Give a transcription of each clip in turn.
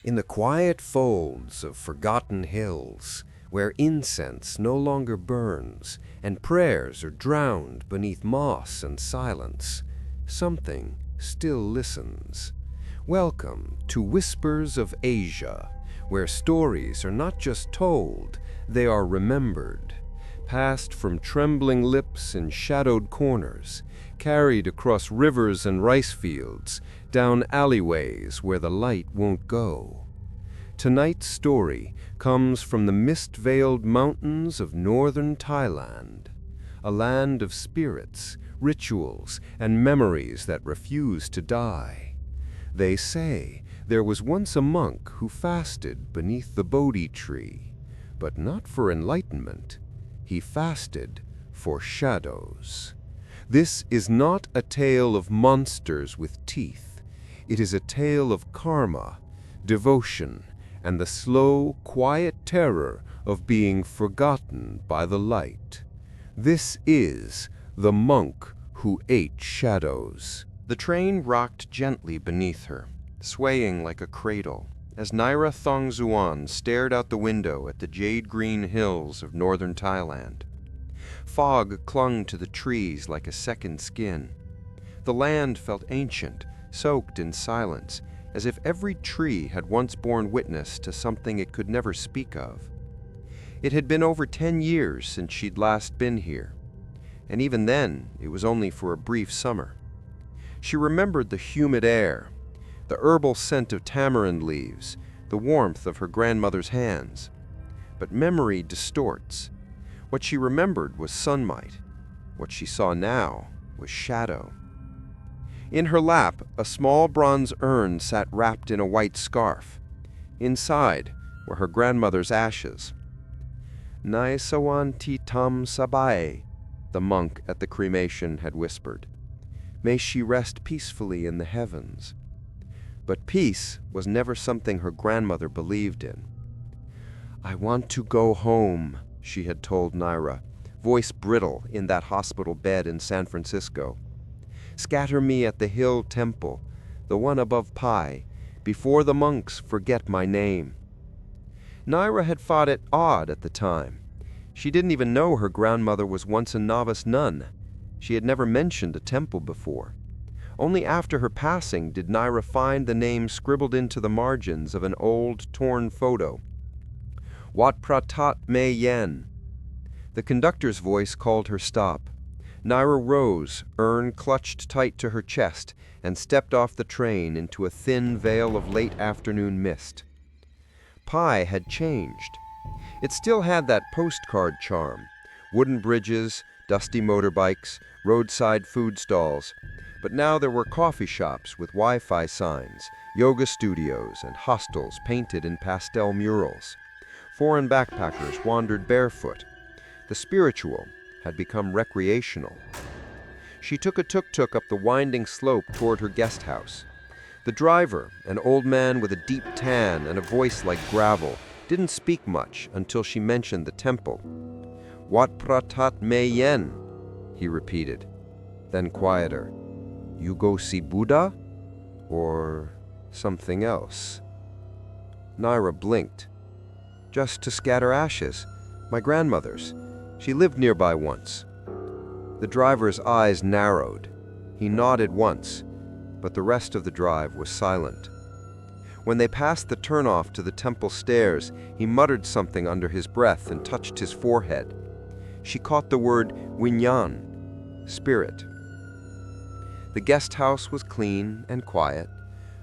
In the quiet folds of forgotten hills, where incense no longer burns and prayers are drowned beneath moss and silence, something still listens. Welcome to Whispers of Asia, where stories are not just told, they are remembered, passed from trembling lips in shadowed corners, carried across rivers and rice fields, down alleyways where the light won't go. Tonight's story comes from the mist-veiled mountains of Northern Thailand, a land of spirits, rituals, and memories that refuse to die. They say there was once a monk who fasted beneath the Bodhi tree, but not for enlightenment. He fasted for shadows. This is not a tale of monsters with teeth. It is a tale of karma, devotion, and the slow, quiet terror of being forgotten by the light. This is The Monk Who Ate Shadows. The train rocked gently beneath her, swaying like a cradle, as Nira Thongzuan stared out the window at the jade-green hills of northern Thailand. Fog clung to the trees like a second skin. The land felt ancient, soaked in silence, as if every tree had once borne witness to something it could never speak of. It had been over 10 years since she'd last been here, and even then it was only for a brief summer. She remembered the humid air, the herbal scent of tamarind leaves, the warmth of her grandmother's hands. But memory distorts. What she remembered was sunlight. What she saw now was shadow. In her lap, a small bronze urn sat wrapped in a white scarf. Inside were her grandmother's ashes. Nai sawan ti tam sabai, the monk at the cremation had whispered. May she rest peacefully in the heavens. But peace was never something her grandmother believed in. I want to go home, she had told Nira, voice brittle in that hospital bed in San Francisco. Scatter me at the hill temple, the one above Pai, before the monks forget my name. Nira had thought it odd at the time. She didn't even know her grandmother was once a novice nun. She had never mentioned a temple before. Only after her passing did Nira find the name scribbled into the margins of an old, torn photo. Wat Pratat Me Yen. The conductor's voice called her stop. Nira rose, urn clutched tight to her chest, and stepped off the train into a thin veil of late afternoon mist. Pai had changed. It still had that postcard charm, wooden bridges, dusty motorbikes, roadside food stalls, but now there were coffee shops with Wi-Fi signs, yoga studios, and hostels painted in pastel murals. Foreign backpackers wandered barefoot. The spiritual had become recreational. She took a tuk-tuk up the winding slope toward her guest house. The driver, an old man with a deep tan and a voice like gravel, didn't speak much until she mentioned the temple. Wat Pratat Me Yen, he repeated, then quieter. You go see Buddha? Or something else? Nira blinked. Just to scatter ashes. My grandmother's. She lived nearby once. The driver's eyes narrowed. He nodded once, but the rest of the drive was silent. When they passed the turnoff to the temple stairs, he muttered something under his breath and touched his forehead. She caught the word Winyan, spirit. The guest house was clean and quiet,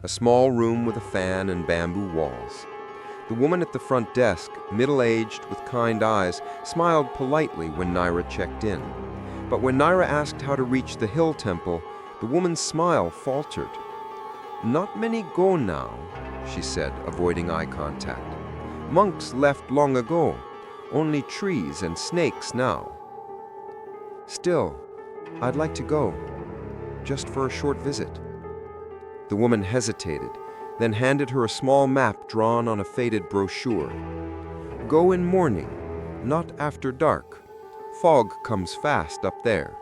a small room with a fan and bamboo walls. The woman at the front desk, middle-aged with kind eyes, smiled politely when Nira checked in. But when Nira asked how to reach the hill temple, the woman's smile faltered. Not many go now, she said, avoiding eye contact. Monks left long ago, only trees and snakes now. Still, I'd like to go, just for a short visit. The woman hesitated, then handed her a small map drawn on a faded brochure. Go in morning, not after dark. Fog comes fast up there.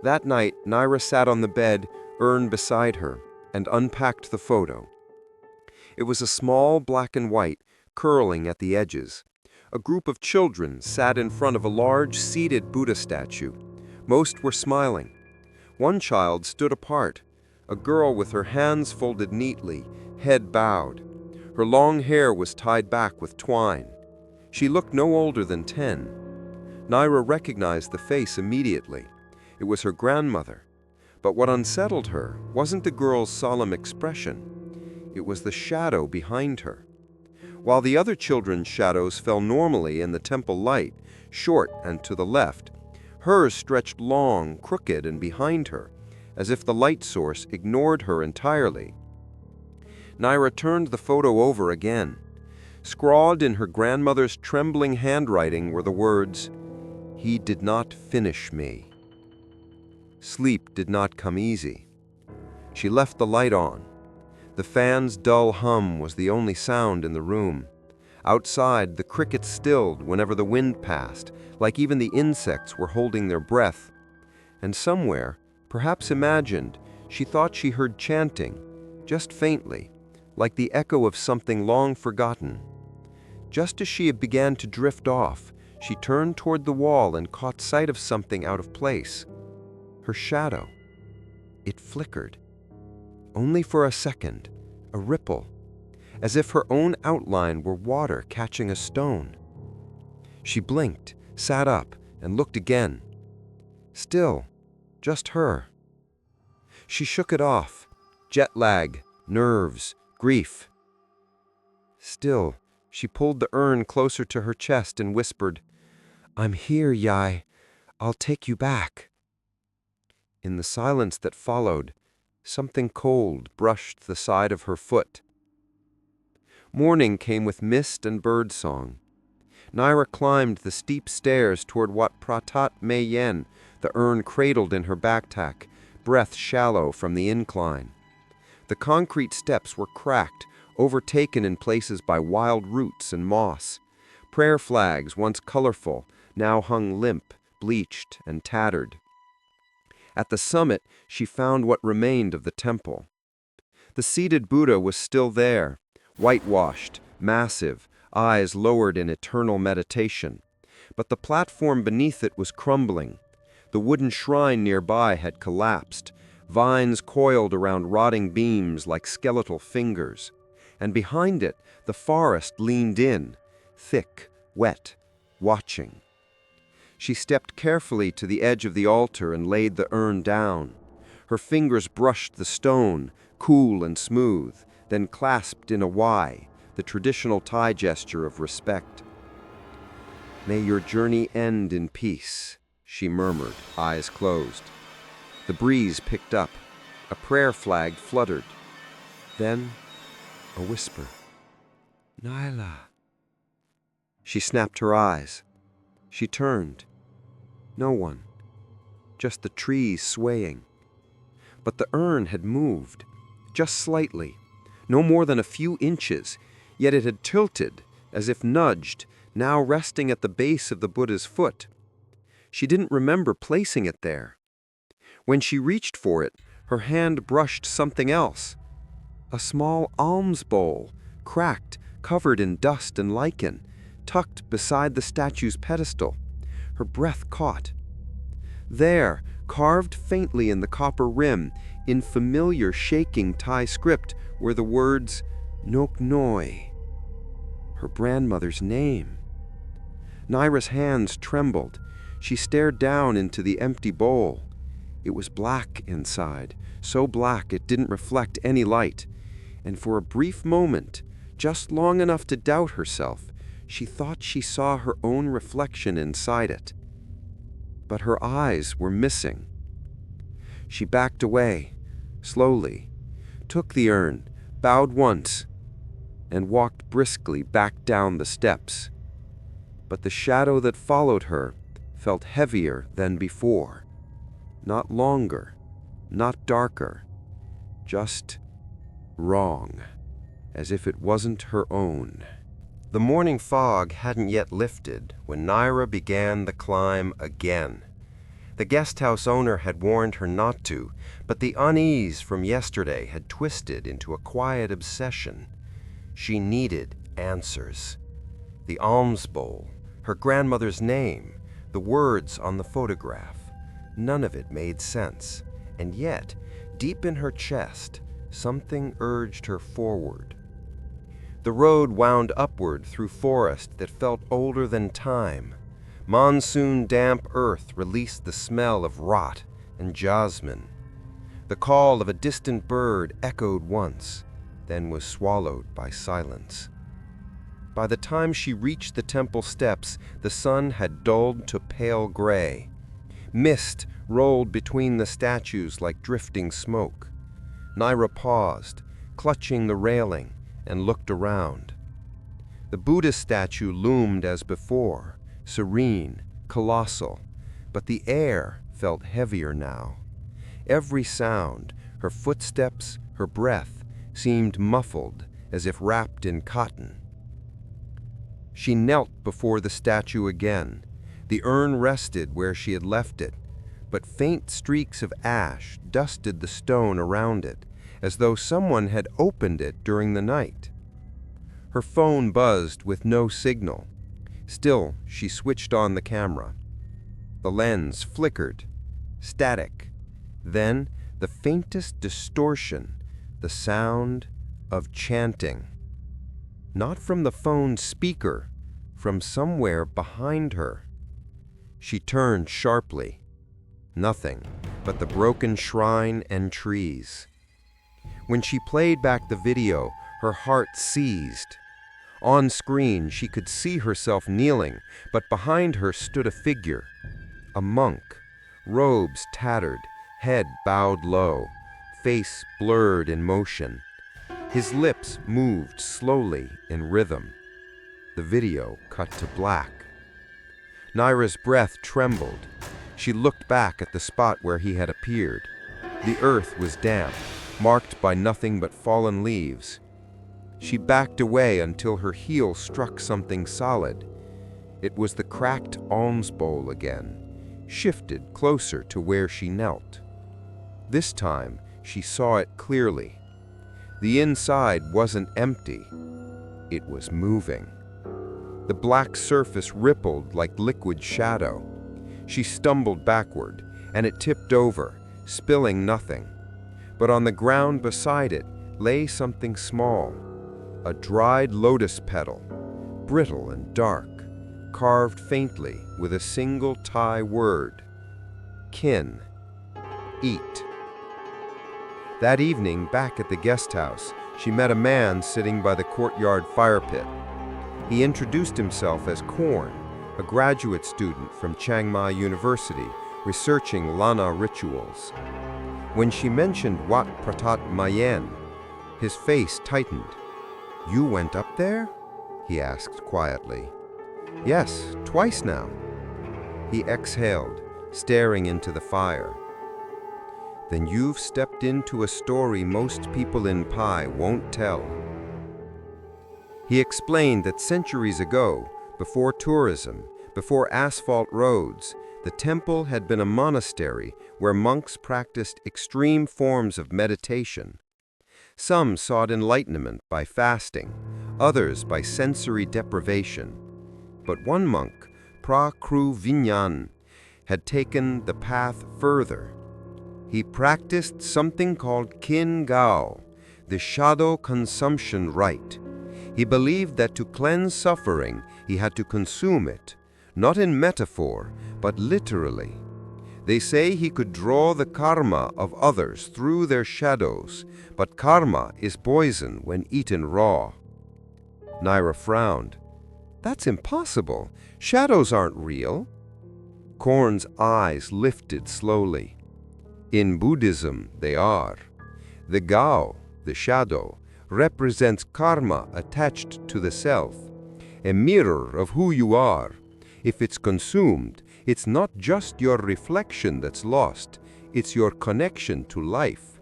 That night, Nira sat on the bed, urn beside her, and unpacked the photo. It was a small black and white, curling at the edges. A group of children sat in front of a large seated Buddha statue. Most were smiling. One child stood apart, a girl with her hands folded neatly, head bowed. Her long hair was tied back with twine. She looked no older than 10. Nira recognized the face immediately. It was her grandmother. But what unsettled her wasn't the girl's solemn expression. It was the shadow behind her. While the other children's shadows fell normally in the temple light, short and to the left, hers stretched long, crooked, and behind her, as if the light source ignored her entirely. Nira turned the photo over again. Scrawled in her grandmother's trembling handwriting were the words, "He did not finish me." Sleep did not come easy. She left the light on. The fan's dull hum was the only sound in the room. Outside, the crickets stilled whenever the wind passed, like even the insects were holding their breath. And somewhere, perhaps imagined, she thought she heard chanting, just faintly, like the echo of something long forgotten. Just as she began to drift off, she turned toward the wall and caught sight of something out of place. Her shadow. It flickered. Only for a second, a ripple, as if her own outline were water catching a stone. She blinked, sat up, and looked again. Still, just her. She shook it off. Jet lag, nerves, grief. Still, she pulled the urn closer to her chest and whispered, "I'm here, Yai. I'll take you back." In the silence that followed, something cold brushed the side of her foot. Morning came with mist and birdsong. Nira climbed the steep stairs toward Wat Pratat Mei Yen, the urn cradled in her backpack, breath shallow from the incline. The concrete steps were cracked, overtaken in places by wild roots and moss. Prayer flags, once colorful, now hung limp, bleached, and tattered. At the summit, she found what remained of the temple. The seated Buddha was still there, whitewashed, massive, eyes lowered in eternal meditation. But the platform beneath it was crumbling. The wooden shrine nearby had collapsed. Vines coiled around rotting beams like skeletal fingers. And behind it, the forest leaned in, thick, wet, watching. She stepped carefully to the edge of the altar and laid the urn down. Her fingers brushed the stone, cool and smooth, then clasped in a Y, the traditional Thai gesture of respect. "May your journey end in peace," she murmured, eyes closed. The breeze picked up. A prayer flag fluttered. Then, a whisper. "Nyla." She snapped her eyes. She turned. No one. Just the trees swaying. But the urn had moved, just slightly, no more than a few inches, yet it had tilted, as if nudged, now resting at the base of the Buddha's foot. She didn't remember placing it there. When she reached for it, her hand brushed something else. A small alms bowl, cracked, covered in dust and lichen, tucked beside the statue's pedestal. Her breath caught. There, carved faintly in the copper rim, in familiar shaking Thai script, were the words, "Nok Noi," her grandmother's name. Nira's hands trembled. She stared down into the empty bowl. It was black inside, so black it didn't reflect any light. And for a brief moment, just long enough to doubt herself, she thought she saw her own reflection inside it. But her eyes were missing. She backed away, slowly, took the urn, bowed once, and walked briskly back down the steps. But the shadow that followed her felt heavier than before. Not longer, not darker, just wrong, as if it wasn't her own. The morning fog hadn't yet lifted when Nira began the climb again. The guest house owner had warned her not to, but the unease from yesterday had twisted into a quiet obsession. She needed answers. The alms bowl, her grandmother's name, the words on the photograph. None of it made sense, and yet, deep in her chest, something urged her forward. The road wound upward through forest that felt older than time. Monsoon damp earth released the smell of rot and jasmine. The call of a distant bird echoed once, then was swallowed by silence. By the time she reached the temple steps, the sun had dulled to pale gray. Mist rolled between the statues like drifting smoke. Nira paused, clutching the railing, and looked around. The Buddhist statue loomed as before, serene, colossal, but the air felt heavier now. Every sound, her footsteps, her breath, seemed muffled as if wrapped in cotton. She knelt before the statue again. The urn rested where she had left it, but faint streaks of ash dusted the stone around it, as though someone had opened it during the night. Her phone buzzed with no signal. Still, she switched on the camera. The lens flickered, static. Then, the faintest distortion, the sound of chanting. Not from the phone's speaker, from somewhere behind her. She turned sharply. Nothing but the broken shrine and trees. When she played back the video, her heart seized. On screen, she could see herself kneeling, but behind her stood a figure. A monk, robes tattered, head bowed low, face blurred in motion. His lips moved slowly in rhythm. The video cut to black. Nira's breath trembled. She looked back at the spot where he had appeared. The earth was damp, marked by nothing but fallen leaves. She backed away until her heel struck something solid. It was the cracked alms bowl again, shifted closer to where she knelt. This time, she saw it clearly. The inside wasn't empty. It was moving. The black surface rippled like liquid shadow. She stumbled backward, and it tipped over, spilling nothing. But on the ground beside it lay something small, a dried lotus petal, brittle and dark, carved faintly with a single Thai word: kin, eat. That evening, back at the guest house, she met a man sitting by the courtyard fire pit. He introduced himself as Korn, a graduate student from Chiang Mai University, researching Lana rituals. When she mentioned Wat Pratat Mayen, his face tightened. "You went up there?" he asked quietly. "Yes, twice now." He exhaled, staring into the fire. "Then you've stepped into a story most people in Pai won't tell." He explained that centuries ago, before tourism, before asphalt roads, the temple had been a monastery where monks practiced extreme forms of meditation. Some sought enlightenment by fasting, others by sensory deprivation. But one monk, Pra Kru Vinyan, had taken the path further. He practiced something called Kin Gao, the shadow consumption rite. He believed that to cleanse suffering, he had to consume it, not in metaphor, but literally. They say he could draw the karma of others through their shadows, but karma is poison when eaten raw. Nira frowned. "That's impossible. Shadows aren't real." Korn's eyes lifted slowly. "In Buddhism, they are. The Gao, the shadow, represents karma attached to the self, a mirror of who you are. If it's consumed, it's not just your reflection that's lost, it's your connection to life."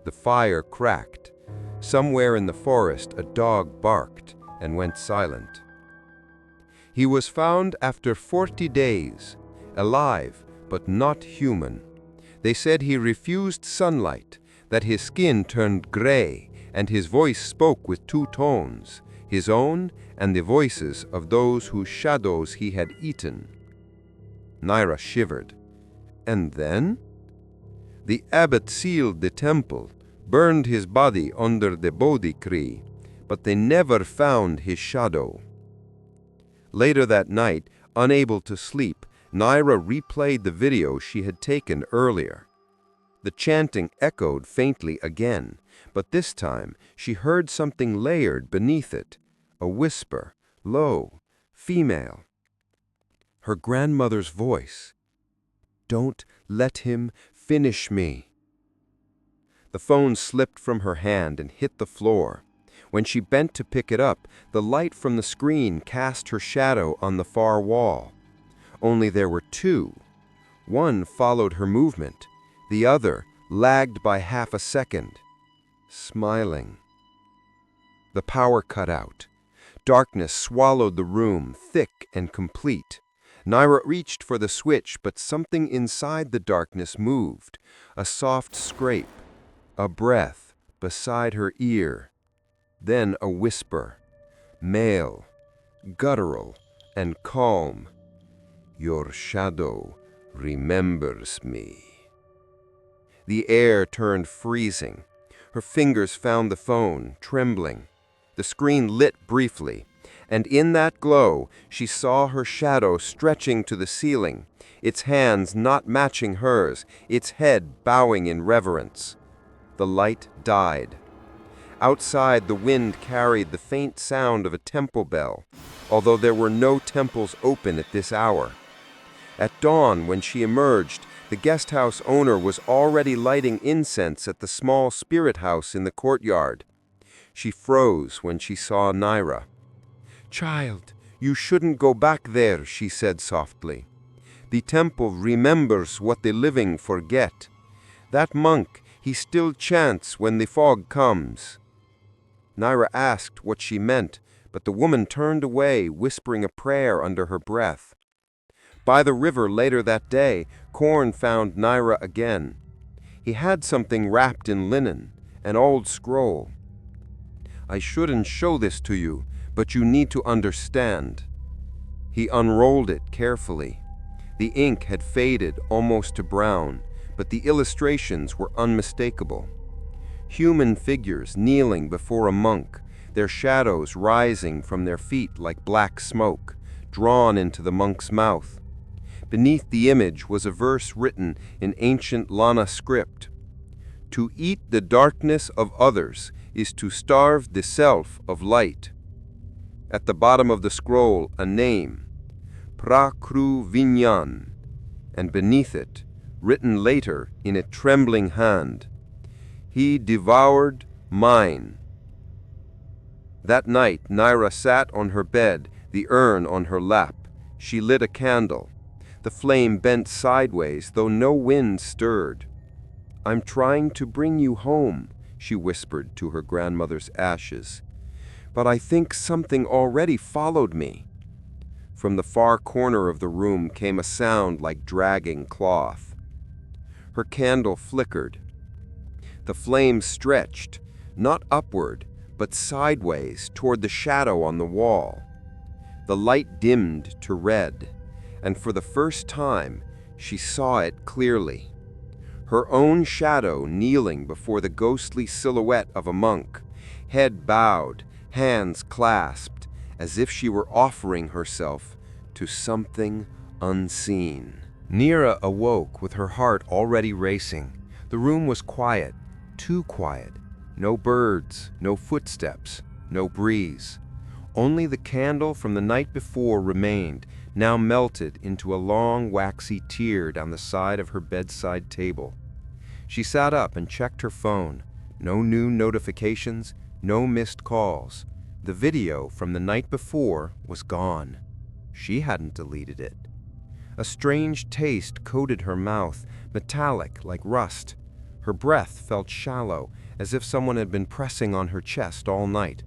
The fire cracked. Somewhere in the forest, a dog barked and went silent. He was found after 40 days, alive but not human. They said he refused sunlight, that his skin turned gray, and his voice spoke with two tones, his own and the voices of those whose shadows he had eaten. Nira shivered. And then? The abbot sealed the temple, burned his body under the Bodhi tree, but they never found his shadow. Later that night, unable to sleep, Nira replayed the video she had taken earlier. The chanting echoed faintly again, but this time she heard something layered beneath it, a whisper, low, female. Her grandmother's voice. "Don't let him finish me." The phone slipped from her hand and hit the floor. When she bent to pick it up, the light from the screen cast her shadow on the far wall. Only there were two. One followed her movement, the other lagged by half a second, smiling. The power cut out. Darkness swallowed the room, thick and complete. Nira reached for the switch, but something inside the darkness moved, a soft scrape, a breath beside her ear. Then a whisper, male, guttural, and calm. "Your shadow remembers me." The air turned freezing. Her fingers found the phone, trembling. The screen lit briefly, and in that glow she saw her shadow stretching to the ceiling, its hands not matching hers, its head bowing in reverence. The light died. Outside, the wind carried the faint sound of a temple bell, although there were no temples open at this hour. At dawn, when she emerged, the guest house owner was already lighting incense at the small spirit house in the courtyard. She froze when she saw Nira. "Child, you shouldn't go back there," she said softly. "The temple remembers what the living forget. That monk, he still chants when the fog comes." Nira asked what she meant, but the woman turned away, whispering a prayer under her breath. By the river later that day, Korn found Nira again. He had something wrapped in linen, an old scroll. "I shouldn't show this to you, but you need to understand." He unrolled it carefully. The ink had faded almost to brown, but the illustrations were unmistakable. Human figures kneeling before a monk, their shadows rising from their feet like black smoke, drawn into the monk's mouth. Beneath the image was a verse written in ancient Lana script. "To eat the darkness of others is to starve the self of light." At the bottom of the scroll, a name, Prakru Vinyan, and beneath it, written later in a trembling hand, "He devoured mine." That night, Nira sat on her bed, the urn on her lap. She lit a candle. The flame bent sideways, though no wind stirred. "I'm trying to bring you home," she whispered to her grandmother's ashes. "But I think something already followed me." From the far corner of the room came a sound like dragging cloth. Her candle flickered. The flame stretched, not upward, but sideways toward the shadow on the wall. The light dimmed to red, and for the first time, she saw it clearly. Her own shadow kneeling before the ghostly silhouette of a monk, head bowed, hands clasped, as if she were offering herself to something unseen. Nira awoke with her heart already racing. The room was quiet, too quiet. No birds, no footsteps, no breeze. Only the candle from the night before remained, now melted into a long waxy tear down the side of her bedside table. She sat up and checked her phone. No new notifications, no missed calls. The video from the night before was gone. She hadn't deleted it. A strange taste coated her mouth, metallic like rust. Her breath felt shallow, as if someone had been pressing on her chest all night.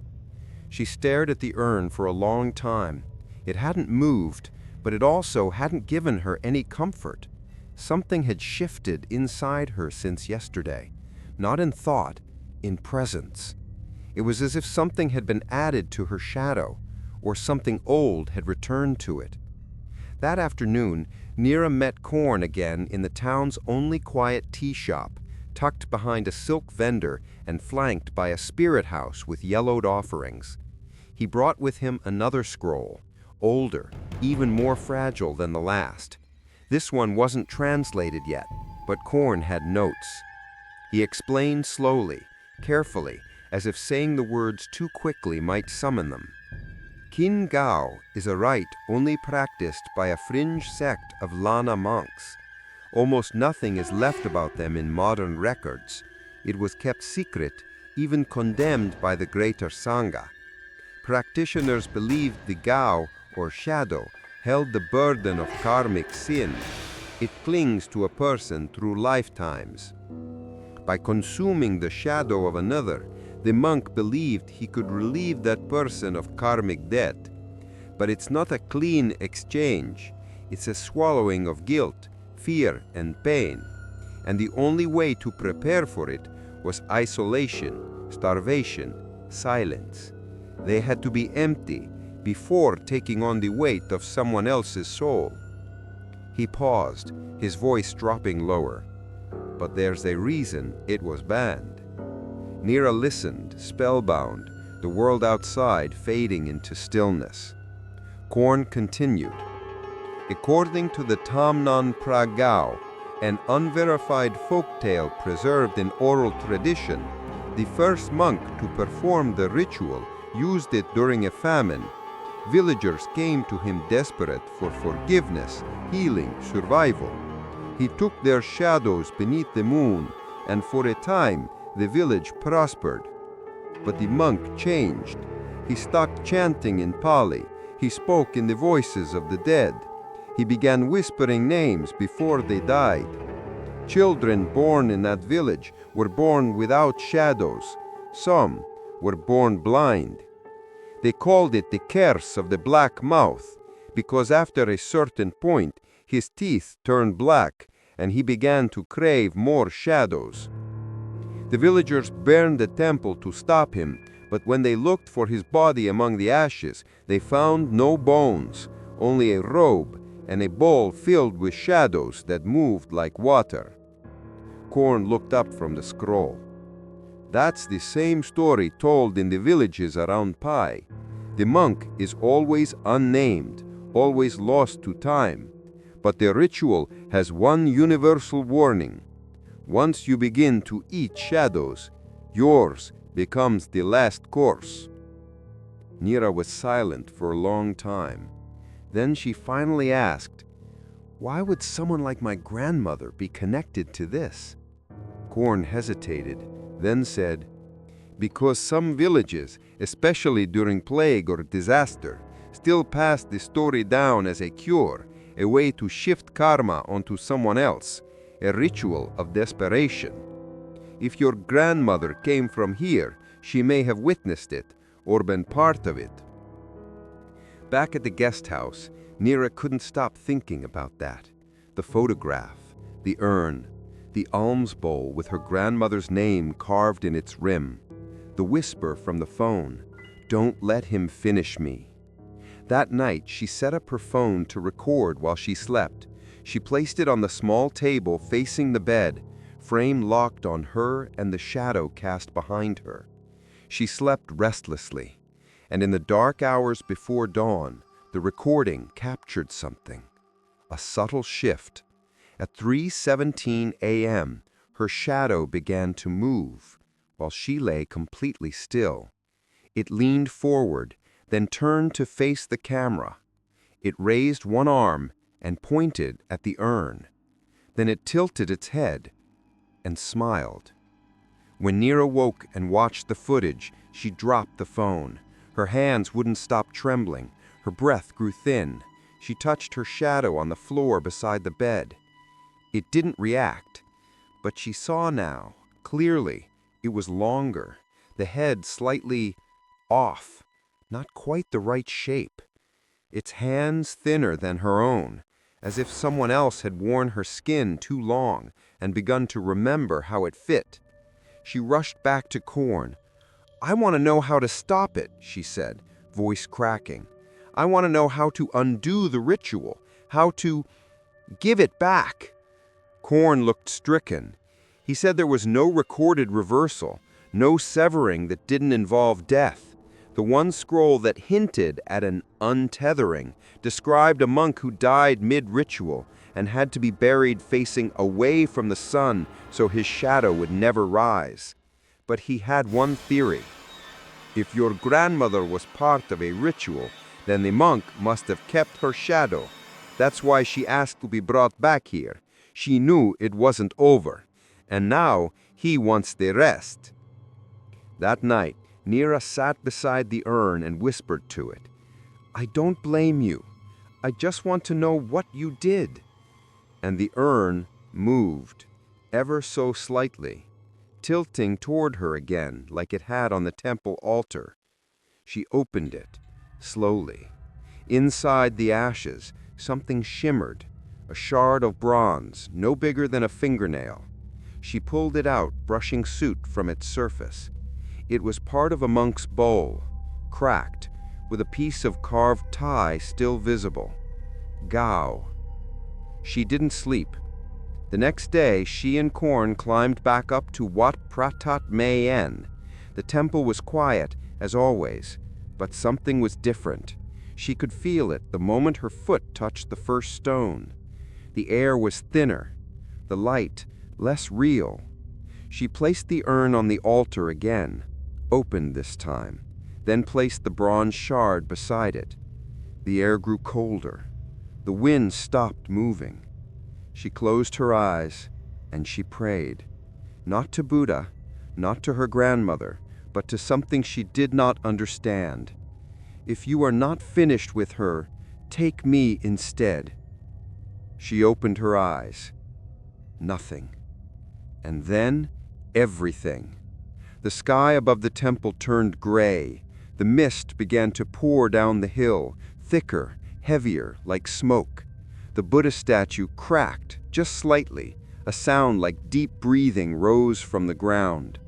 She stared at the urn for a long time. It hadn't moved, but it also hadn't given her any comfort. Something had shifted inside her since yesterday, not in thought, in presence. It was as if something had been added to her shadow, or something old had returned to it. That afternoon, Nira met Korn again in the town's only quiet tea shop, tucked behind a silk vendor and flanked by a spirit house with yellowed offerings. He brought with him another scroll, older, even more fragile than the last. This one wasn't translated yet, but Korn had notes. He explained slowly, carefully, as if saying the words too quickly might summon them. Kin Gao is a rite only practiced by a fringe sect of Lana monks. Almost nothing is left about them in modern records. It was kept secret, even condemned by the greater Sangha. Practitioners believed the Gao, or shadow, held the burden of karmic sin. It clings to a person through lifetimes. By consuming the shadow of another, the monk believed he could relieve that person of karmic debt. But it's not a clean exchange. It's a swallowing of guilt, fear, and pain. And the only way to prepare for it was isolation, starvation, silence. They had to be empty before taking on the weight of someone else's soul. He paused, his voice dropping lower. But there's a reason it was banned. Nira listened, spellbound, the world outside fading into stillness. Korn continued. According to the Tamnan Pragao, an unverified folktale preserved in oral tradition, the first monk to perform the ritual used it during a famine. Villagers came to him desperate for forgiveness, healing, survival. He took their shadows beneath the moon, and for a time the village prospered. But the monk changed. He stopped chanting in Pali. He spoke in the voices of the dead. He began whispering names before they died. Children born in that village were born without shadows. Some were born blind. They called it the curse of the black mouth, because after a certain point, his teeth turned black, and he began to crave more shadows. The villagers burned the temple to stop him, but when they looked for his body among the ashes, they found no bones, only a robe and a bowl filled with shadows that moved like water. Korn looked up from the scroll. That's the same story told in the villages around Pai. The monk is always unnamed, always lost to time. But the ritual has one universal warning. Once you begin to eat shadows, yours becomes the last course. Nira was silent for a long time. Then she finally asked, "Why would someone like my grandmother be connected to this?" Korn hesitated, then said, "Because some villages, especially during plague or disaster, still pass the story down as a cure, a way to shift karma onto someone else, a ritual of desperation. If your grandmother came from here, she may have witnessed it or been part of it." Back at the guest house, Nira couldn't stop thinking about that. The photograph, the urn, the alms bowl with her grandmother's name carved in its rim, the whisper from the phone, "Don't let him finish me." That night, she set up her phone to record while she slept. She placed it on the small table facing the bed, frame locked on her and the shadow cast behind her. She slept restlessly, and in the dark hours before dawn, the recording captured something, a subtle shift. At 3:17 a.m., her shadow began to move, while she lay completely still. It leaned forward, then turned to face the camera. It raised one arm and pointed at the urn. Then it tilted its head and smiled. When Nira woke and watched the footage, she dropped the phone. Her hands wouldn't stop trembling. Her breath grew thin. She touched her shadow on the floor beside the bed. It didn't react, but she saw now, clearly, it was longer, the head slightly off, not quite the right shape. Its hands thinner than her own, as if someone else had worn her skin too long and begun to remember how it fit. She rushed back to Korn. "I want to know how to stop it," she said, voice cracking. "I want to know how to undo the ritual, how to give it back." Korn looked stricken. He said there was no recorded reversal, no severing that didn't involve death. The one scroll that hinted at an untethering described a monk who died mid-ritual and had to be buried facing away from the sun so his shadow would never rise. But he had one theory. If your grandmother was part of a ritual, then the monk must have kept her shadow. That's why she asked to be brought back here. She knew it wasn't over. And now he wants the rest. That night, Nira sat beside the urn and whispered to it, "I don't blame you. I just want to know what you did." And the urn moved, ever so slightly, tilting toward her again like it had on the temple altar. She opened it, slowly. Inside the ashes, something shimmered, a shard of bronze, no bigger than a fingernail. She pulled it out, brushing soot from its surface. It was part of a monk's bowl, cracked, with a piece of carved tie still visible. Gao. She didn't sleep. The next day, she and Korn climbed back up to Wat Pratat Mayen. The temple was quiet, as always, but something was different. She could feel it the moment her foot touched the first stone. The air was thinner, the light less real. She placed the urn on the altar again, opened this time, then placed the bronze shard beside it. The air grew colder. The wind stopped moving. She closed her eyes, and she prayed. Not to Buddha, not to her grandmother, but to something she did not understand. "If you are not finished with her, take me instead." She opened her eyes. Nothing. And then, everything. The sky above the temple turned gray. The mist began to pour down the hill, thicker, heavier, like smoke. The Buddha statue cracked, just slightly. A sound like deep breathing rose from the ground.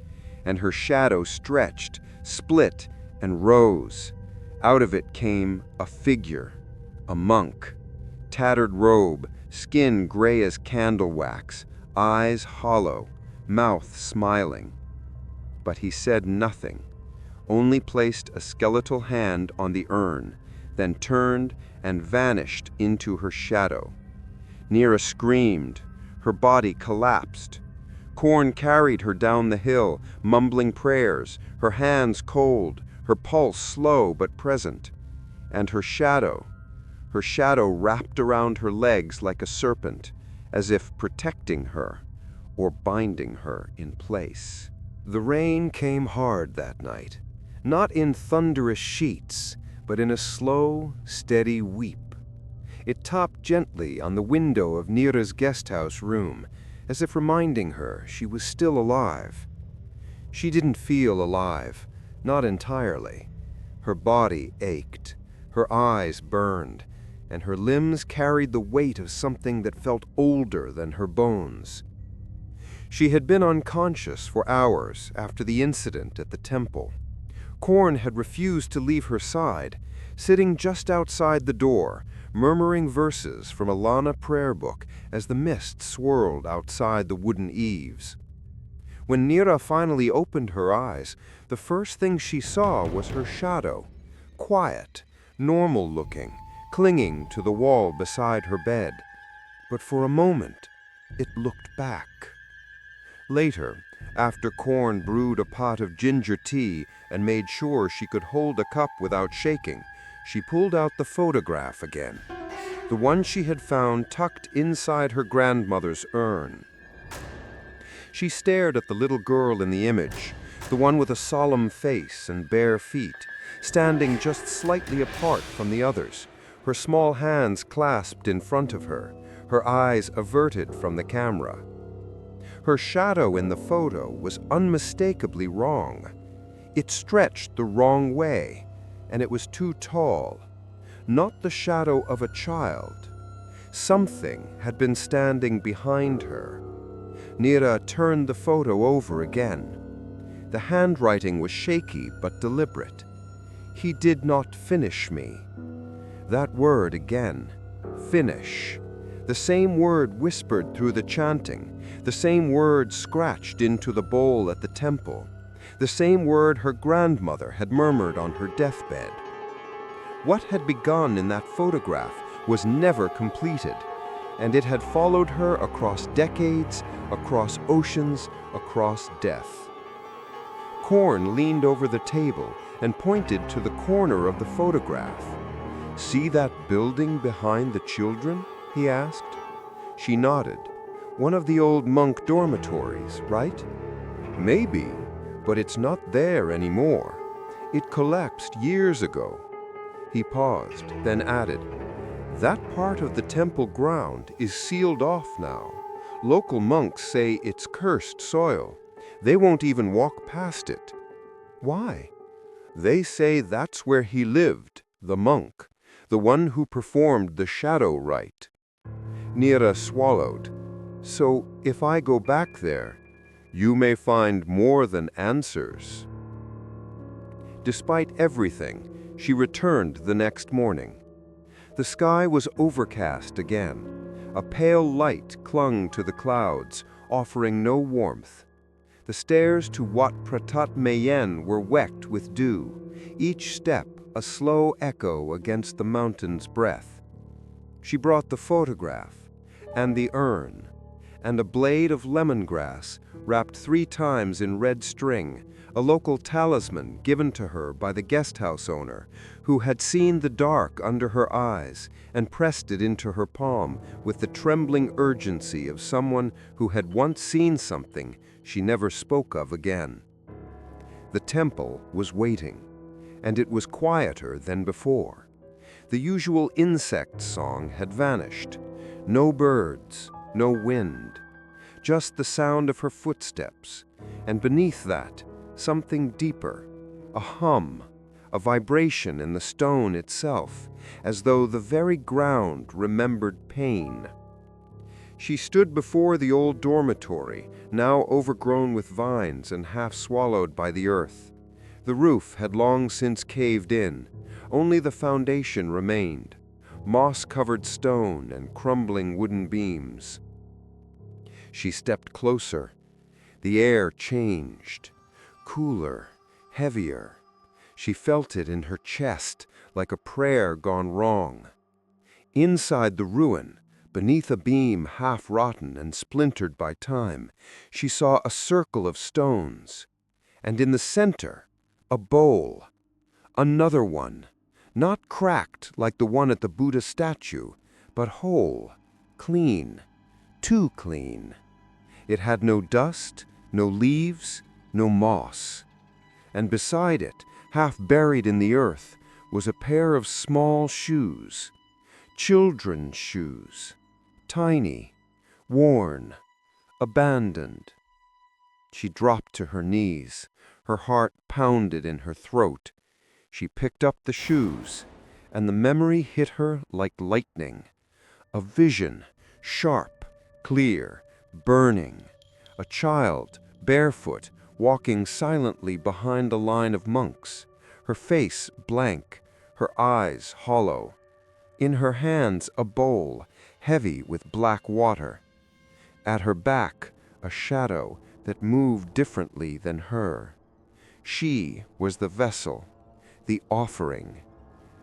And her shadow stretched, split, and rose. Out of it came a figure, a monk. Tattered robe, skin gray as candle wax, eyes hollow, mouth smiling. But he said nothing, only placed a skeletal hand on the urn, then turned and vanished into her shadow. Nira screamed. Her body collapsed. Korn carried her down the hill, mumbling prayers, her hands cold, her pulse slow but present. And her shadow wrapped around her legs like a serpent, as if protecting her or binding her in place. The rain came hard that night, not in thunderous sheets, but in a slow, steady weep. It tapped gently on the window of Nira's guesthouse room, as if reminding her she was still alive. She didn't feel alive, not entirely. Her body ached, her eyes burned, and her limbs carried the weight of something that felt older than her bones. She had been unconscious for hours after the incident at the temple. Korn had refused to leave her side, sitting just outside the door, murmuring verses from a Lana prayer book as the mist swirled outside the wooden eaves. When Nira finally opened her eyes, the first thing she saw was her shadow, quiet, normal-looking, clinging to the wall beside her bed. But for a moment, it looked back. Later, after Korn brewed a pot of ginger tea and made sure she could hold a cup without shaking, she pulled out the photograph again, the one she had found tucked inside her grandmother's urn. She stared at the little girl in the image, the one with a solemn face and bare feet, standing just slightly apart from the others, her small hands clasped in front of her, her eyes averted from the camera. Her shadow in the photo was unmistakably wrong. It stretched the wrong way, and it was too tall. Not the shadow of a child. Something had been standing behind her. Nira turned the photo over again. The handwriting was shaky but deliberate. "He did not finish me." That word again. Finish. The same word whispered through the chanting, the same word scratched into the bowl at the temple, the same word her grandmother had murmured on her deathbed. What had begun in that photograph was never completed, and it had followed her across decades, across oceans, across death. Korn leaned over the table and pointed to the corner of the photograph. "See that building behind the children?" he asked. She nodded. "One of the old monk dormitories, right?" "Maybe, but it's not there anymore. It collapsed years ago." He paused, then added, "That part of the temple ground is sealed off now. Local monks say it's cursed soil. They won't even walk past it." "Why?" "They say that's where he lived, the monk, the one who performed the shadow rite." Nira swallowed. "So if I go back there, you may find more than answers." Despite everything, she returned the next morning. The sky was overcast again. A pale light clung to the clouds, offering no warmth. The stairs to Wat Pratat Mayen were wet with dew, each step a slow echo against the mountain's breath. She brought the photograph, and the urn, and a blade of lemongrass wrapped 3 times in red string, a local talisman given to her by the guesthouse owner, who had seen the dark under her eyes and pressed it into her palm with the trembling urgency of someone who had once seen something she never spoke of again. The temple was waiting, and it was quieter than before. The usual insect song had vanished. No birds, no wind, just the sound of her footsteps, and beneath that, something deeper, a hum, a vibration in the stone itself, as though the very ground remembered pain. She stood before the old dormitory, now overgrown with vines and half swallowed by the earth. The roof had long since caved in. Only the foundation remained, moss-covered stone and crumbling wooden beams. She stepped closer. The air changed. Cooler, heavier. She felt it in her chest, like a prayer gone wrong. Inside the ruin, beneath a beam half-rotten and splintered by time, she saw a circle of stones. And in the center, a bowl. Another one, not cracked like the one at the Buddha statue, but whole, clean, too clean. It had no dust, no leaves, no moss. And beside it, half buried in the earth, was a pair of small shoes. Children's shoes. Tiny, worn, abandoned. She dropped to her knees. Her heart pounded in her throat. She picked up the shoes, and the memory hit her like lightning. A vision, sharp, clear, burning. A child, barefoot, walking silently behind a line of monks, her face blank, her eyes hollow. In her hands a bowl, heavy with black water. At her back, a shadow that moved differently than her. She was the vessel, the offering,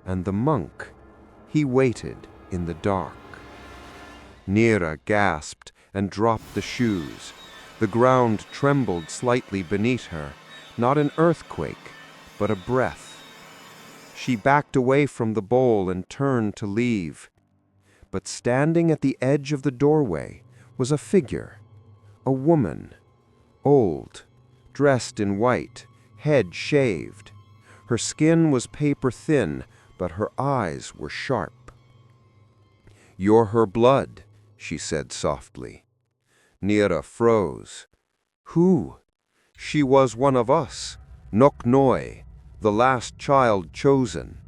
and the monk, he waited in the dark. Nira gasped and dropped the shoes. The ground trembled slightly beneath her, not an earthquake, but a breath. She backed away from the bowl and turned to leave. But standing at the edge of the doorway was a figure, a woman, old, dressed in white, head shaved. Her skin was paper thin, but her eyes were sharp. "You're her blood," she said softly. Nira froze. "Who?" "She was one of us, Nok Noi, the last child chosen.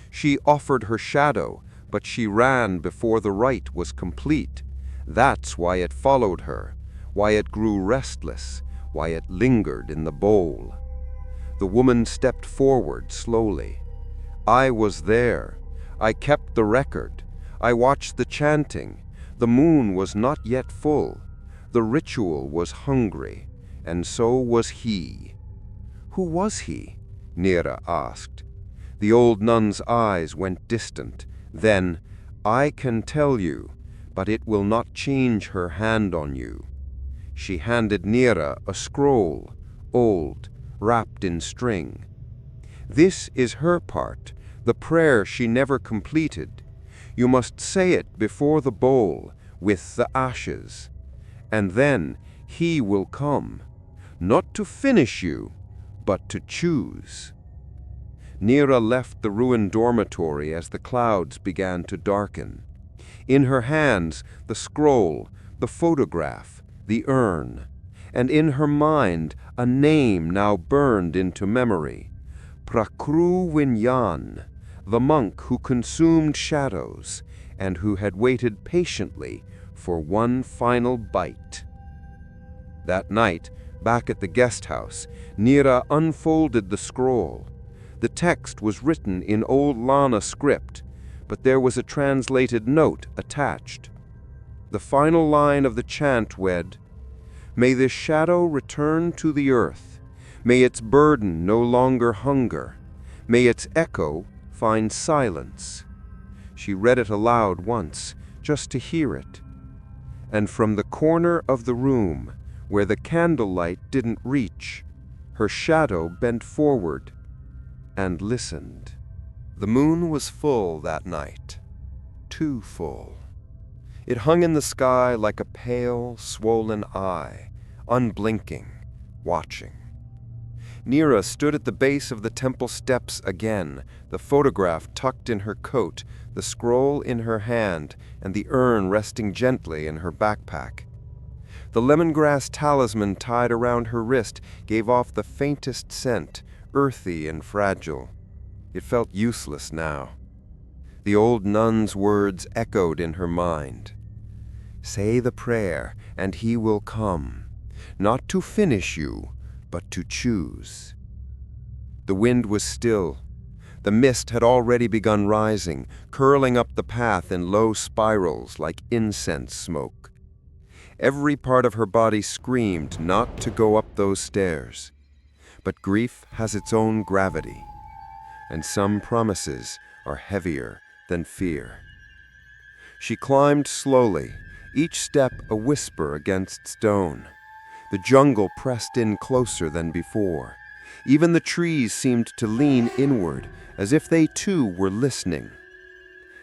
She offered her shadow, but she ran before the rite was complete. That's why it followed her, why it grew restless, why it lingered in the bowl. The woman stepped forward slowly. I was there. I kept the record. I watched the chanting. The moon was not yet full. The ritual was hungry, and so was he. Who was he? Nira asked. The old nun's eyes went distant. Then, I can tell you, but it will not change her hand on you. She handed Nira a scroll, old, wrapped in string. This is her part, the prayer she never completed. You must say it before the bowl, with the ashes. And then he will come, not to finish you, but to choose. Nira left the ruined dormitory as the clouds began to darken. In her hands, the scroll, the photograph, the urn, and in her mind, a name now burned into memory. Prakru Vinyan, the monk who consumed shadows and who had waited patiently for one final bite. That night, back at the guest house, Nira unfolded the scroll. The text was written in old Lana script, but there was a translated note attached. The final line of the chant read, "May this shadow return to the earth. May its burden no longer hunger. May its echo find silence." She read it aloud once, just to hear it. And from the corner of the room, where the candlelight didn't reach, her shadow bent forward and listened. The moon was full that night, too full. It hung in the sky like a pale, swollen eye, unblinking, watching. Nira stood at the base of the temple steps again, the photograph tucked in her coat, the scroll in her hand, and the urn resting gently in her backpack. The lemongrass talisman tied around her wrist gave off the faintest scent, earthy and fragile. It felt useless now. The old nun's words echoed in her mind. Say the prayer, and he will come, not to finish you, but to choose. The wind was still. The mist had already begun rising, curling up the path in low spirals like incense smoke. Every part of her body screamed not to go up those stairs. But grief has its own gravity, and some promises are heavier than fear. She climbed slowly, each step a whisper against stone. The jungle pressed in closer than before. Even the trees seemed to lean inward, as if they too were listening.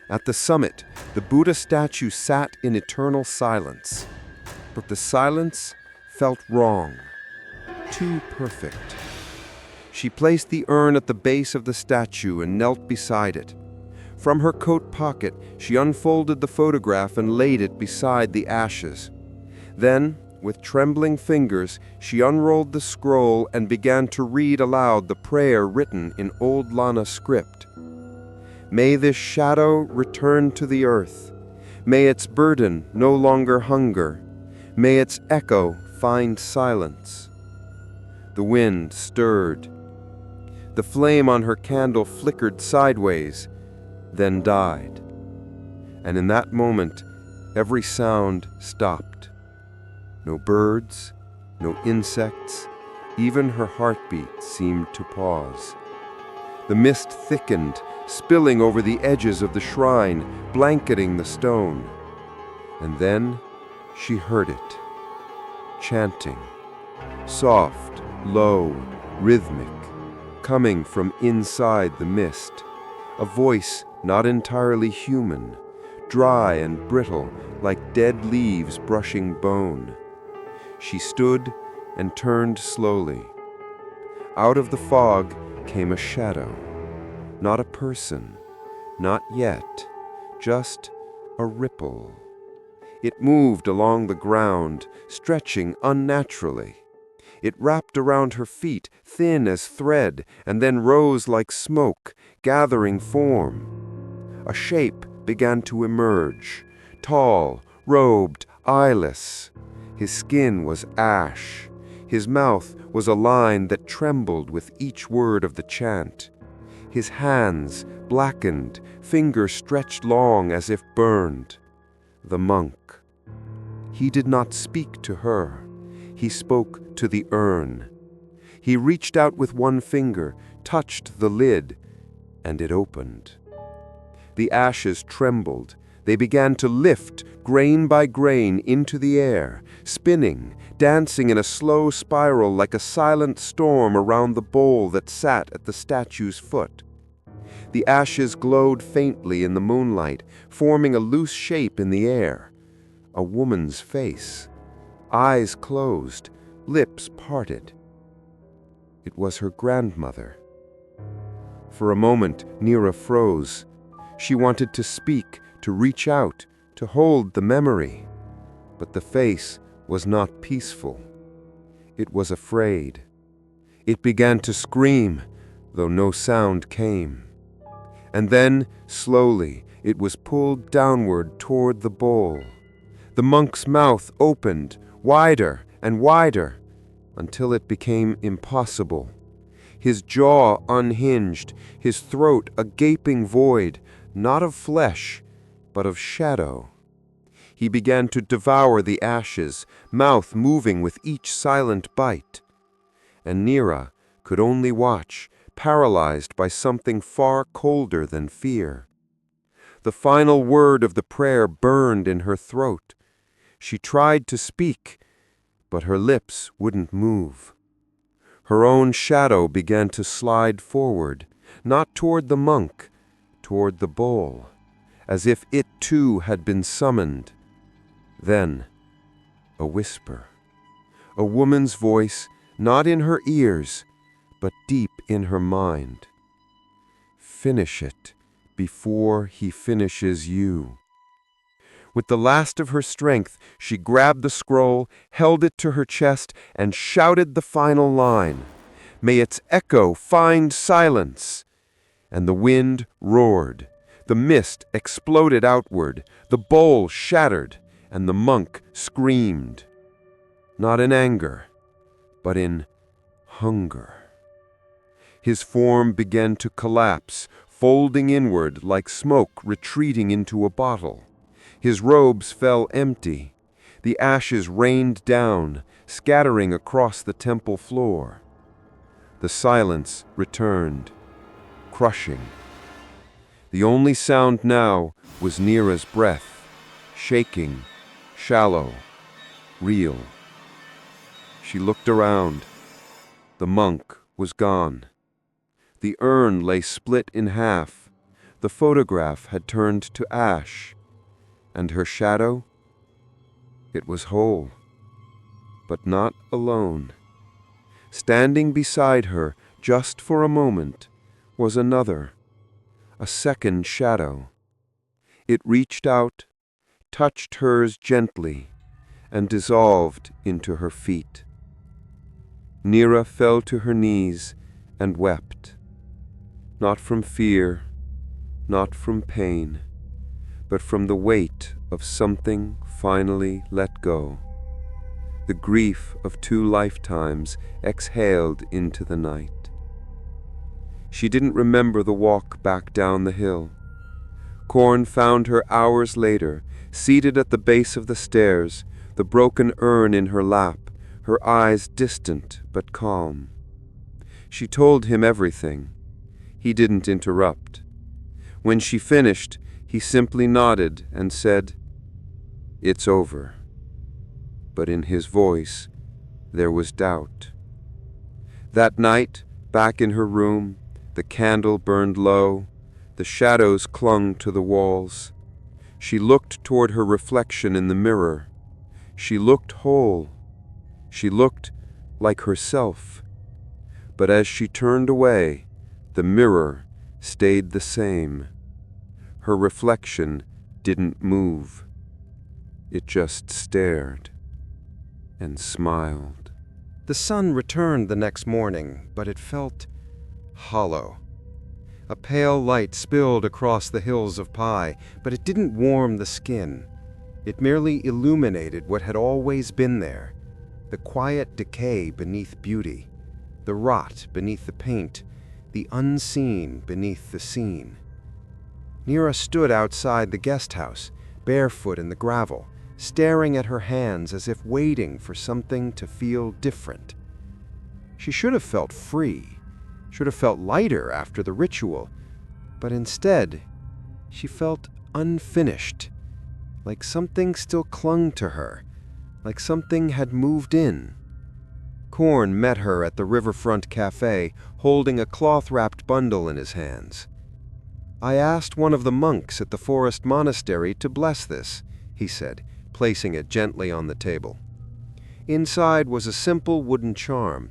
At the summit, the Buddha statue sat in eternal silence. But the silence felt wrong, too perfect. She placed the urn at the base of the statue and knelt beside it. From her coat pocket, she unfolded the photograph and laid it beside the ashes. Then, with trembling fingers, she unrolled the scroll and began to read aloud the prayer written in Old Lana script. May this shadow return to the earth. May its burden no longer hunger. May its echo find silence. The wind stirred. The flame on her candle flickered sideways, then died. And in that moment, every sound stopped. No birds, no insects, even her heartbeat seemed to pause. The mist thickened, spilling over the edges of the shrine, blanketing the stone. And then she heard it, chanting, soft, low, rhythmic, coming from inside the mist, a voice not entirely human, dry and brittle like dead leaves brushing bone. She stood and turned slowly. Out of the fog came a shadow, not a person, not yet, just a ripple. It moved along the ground, stretching unnaturally. It wrapped around her feet, thin as thread, and then rose like smoke, gathering form. A shape began to emerge, tall, robed, eyeless. His skin was ash. His mouth was a line that trembled with each word of the chant. His hands blackened, fingers stretched long as if burned. The monk. He did not speak to her. He spoke to the urn. He reached out with one finger, touched the lid, and it opened. The ashes trembled. They began to lift, grain by grain, into the air, spinning, dancing in a slow spiral like a silent storm around the bowl that sat at the statue's foot. The ashes glowed faintly in the moonlight, forming a loose shape in the air. A woman's face, eyes closed, lips parted. It was her grandmother. For a moment, Nira froze. She wanted to speak, to reach out, to hold the memory. But the face was not peaceful. It was afraid. It began to scream, though no sound came. And then, slowly, it was pulled downward toward the bowl. The monk's mouth opened, wider and wider, until it became impossible. His jaw unhinged, his throat a gaping void, not of flesh, but of shadow. He began to devour the ashes, mouth moving with each silent bite. And Nira could only watch, paralyzed by something far colder than fear. The final word of the prayer burned in her throat. She tried to speak, but her lips wouldn't move. Her own shadow began to slide forward, not toward the monk, toward the bowl, as if it too had been summoned. Then, a whisper. A woman's voice, not in her ears, but deep in her mind. Finish it before he finishes you. With the last of her strength, she grabbed the scroll, held it to her chest, and shouted the final line. May its echo find silence. And the wind roared. The mist exploded outward. The bowl shattered, and the monk screamed. Not in anger, but in hunger. His form began to collapse, folding inward like smoke retreating into a bottle. His robes fell empty. The ashes rained down, scattering across the temple floor. The silence returned, crushing. The only sound now was Nira's breath, shaking, shallow, real. She looked around. The monk was gone. The urn lay split in half. The photograph had turned to ash. And her shadow? It was whole, but not alone. Standing beside her, just for a moment, was another, a second shadow. It reached out, touched hers gently, and dissolved into her feet. Nira fell to her knees and wept, not from fear, not from pain, but from the weight of something finally let go. The grief of 2 lifetimes exhaled into the night. She didn't remember the walk back down the hill. Korn found her hours later, seated at the base of the stairs, the broken urn in her lap, her eyes distant but calm. She told him everything. He didn't interrupt. When she finished, he simply nodded and said, "It's over." But in his voice, there was doubt. That night, back in her room, the candle burned low, the shadows clung to the walls. She looked toward her reflection in the mirror. She looked whole. She looked like herself. But as she turned away, the mirror stayed the same. Her reflection didn't move. It just stared and smiled. The sun returned the next morning, but it felt hollow. A pale light spilled across the hills of Pi, but it didn't warm the skin. It merely illuminated what had always been there, The quiet decay beneath beauty, the rot beneath the paint, the unseen beneath the scene. Nira stood outside the guest house, barefoot in the gravel, staring at her hands as if waiting for something to feel different. She should have felt free, should have felt lighter after the ritual, but instead, she felt unfinished, like something still clung to her, like something had moved in. Korn met her at the riverfront cafe, holding a cloth-wrapped bundle in his hands. "I asked one of the monks at the forest monastery to bless this," he said, placing it gently on the table. Inside was a simple wooden charm,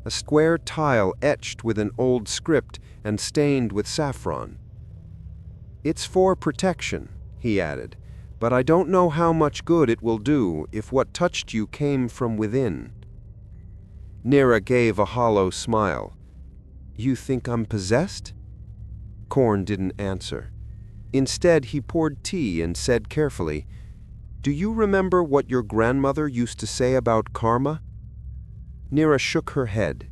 a square tile etched with an old script and stained with saffron. "It's for protection," he added, "but I don't know how much good it will do if what touched you came from within." Nira gave a hollow smile. "You think I'm possessed?" Korn didn't answer. Instead, he poured tea and said carefully, "Do you remember what your grandmother used to say about karma?" Nira shook her head.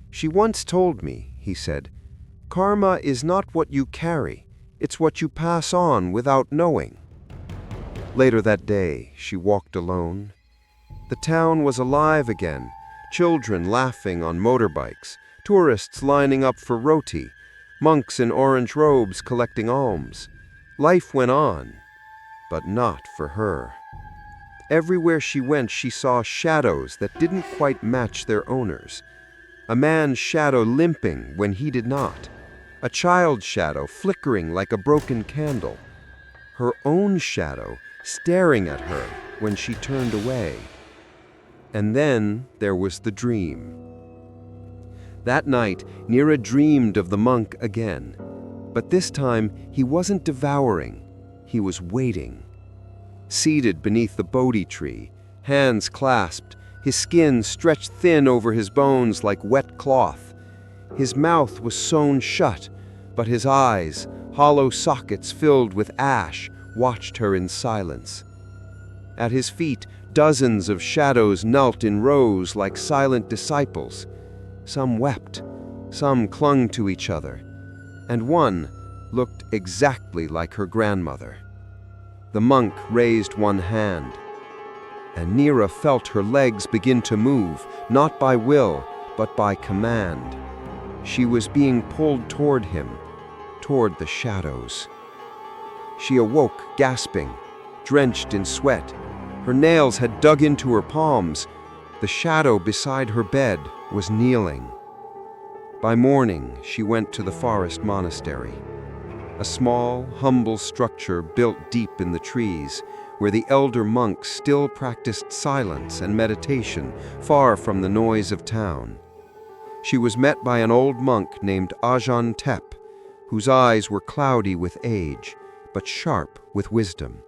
"She once told me," he said, "karma is not what you carry, it's what you pass on without knowing." Later that day, she walked alone. The town was alive again, children laughing on motorbikes, tourists lining up for roti, monks in orange robes collecting alms. Life went on, but not for her. Everywhere she went, she saw shadows that didn't quite match their owners. A man's shadow limping when he did not. A child's shadow flickering like a broken candle. Her own shadow staring at her when she turned away. And then there was the dream. That night, Nira dreamed of the monk again. But this time, he wasn't devouring. He was waiting. Seated beneath the Bodhi tree, hands clasped, his skin stretched thin over his bones like wet cloth. His mouth was sewn shut, but his eyes, hollow sockets filled with ash, watched her in silence. At his feet, dozens of shadows knelt in rows like silent disciples. Some wept, some clung to each other, and one looked exactly like her grandmother. The monk raised one hand, and Nira felt her legs begin to move, not by will, but by command. She was being pulled toward him, toward the shadows. She awoke, gasping, drenched in sweat. Her nails had dug into her palms. The shadow beside her bed was kneeling. By morning, she went to the forest monastery, a small, humble structure built deep in the trees, where the elder monks still practiced silence and meditation, far from the noise of town. She was met by an old monk named Ajahn Tep, whose eyes were cloudy with age, but sharp with wisdom.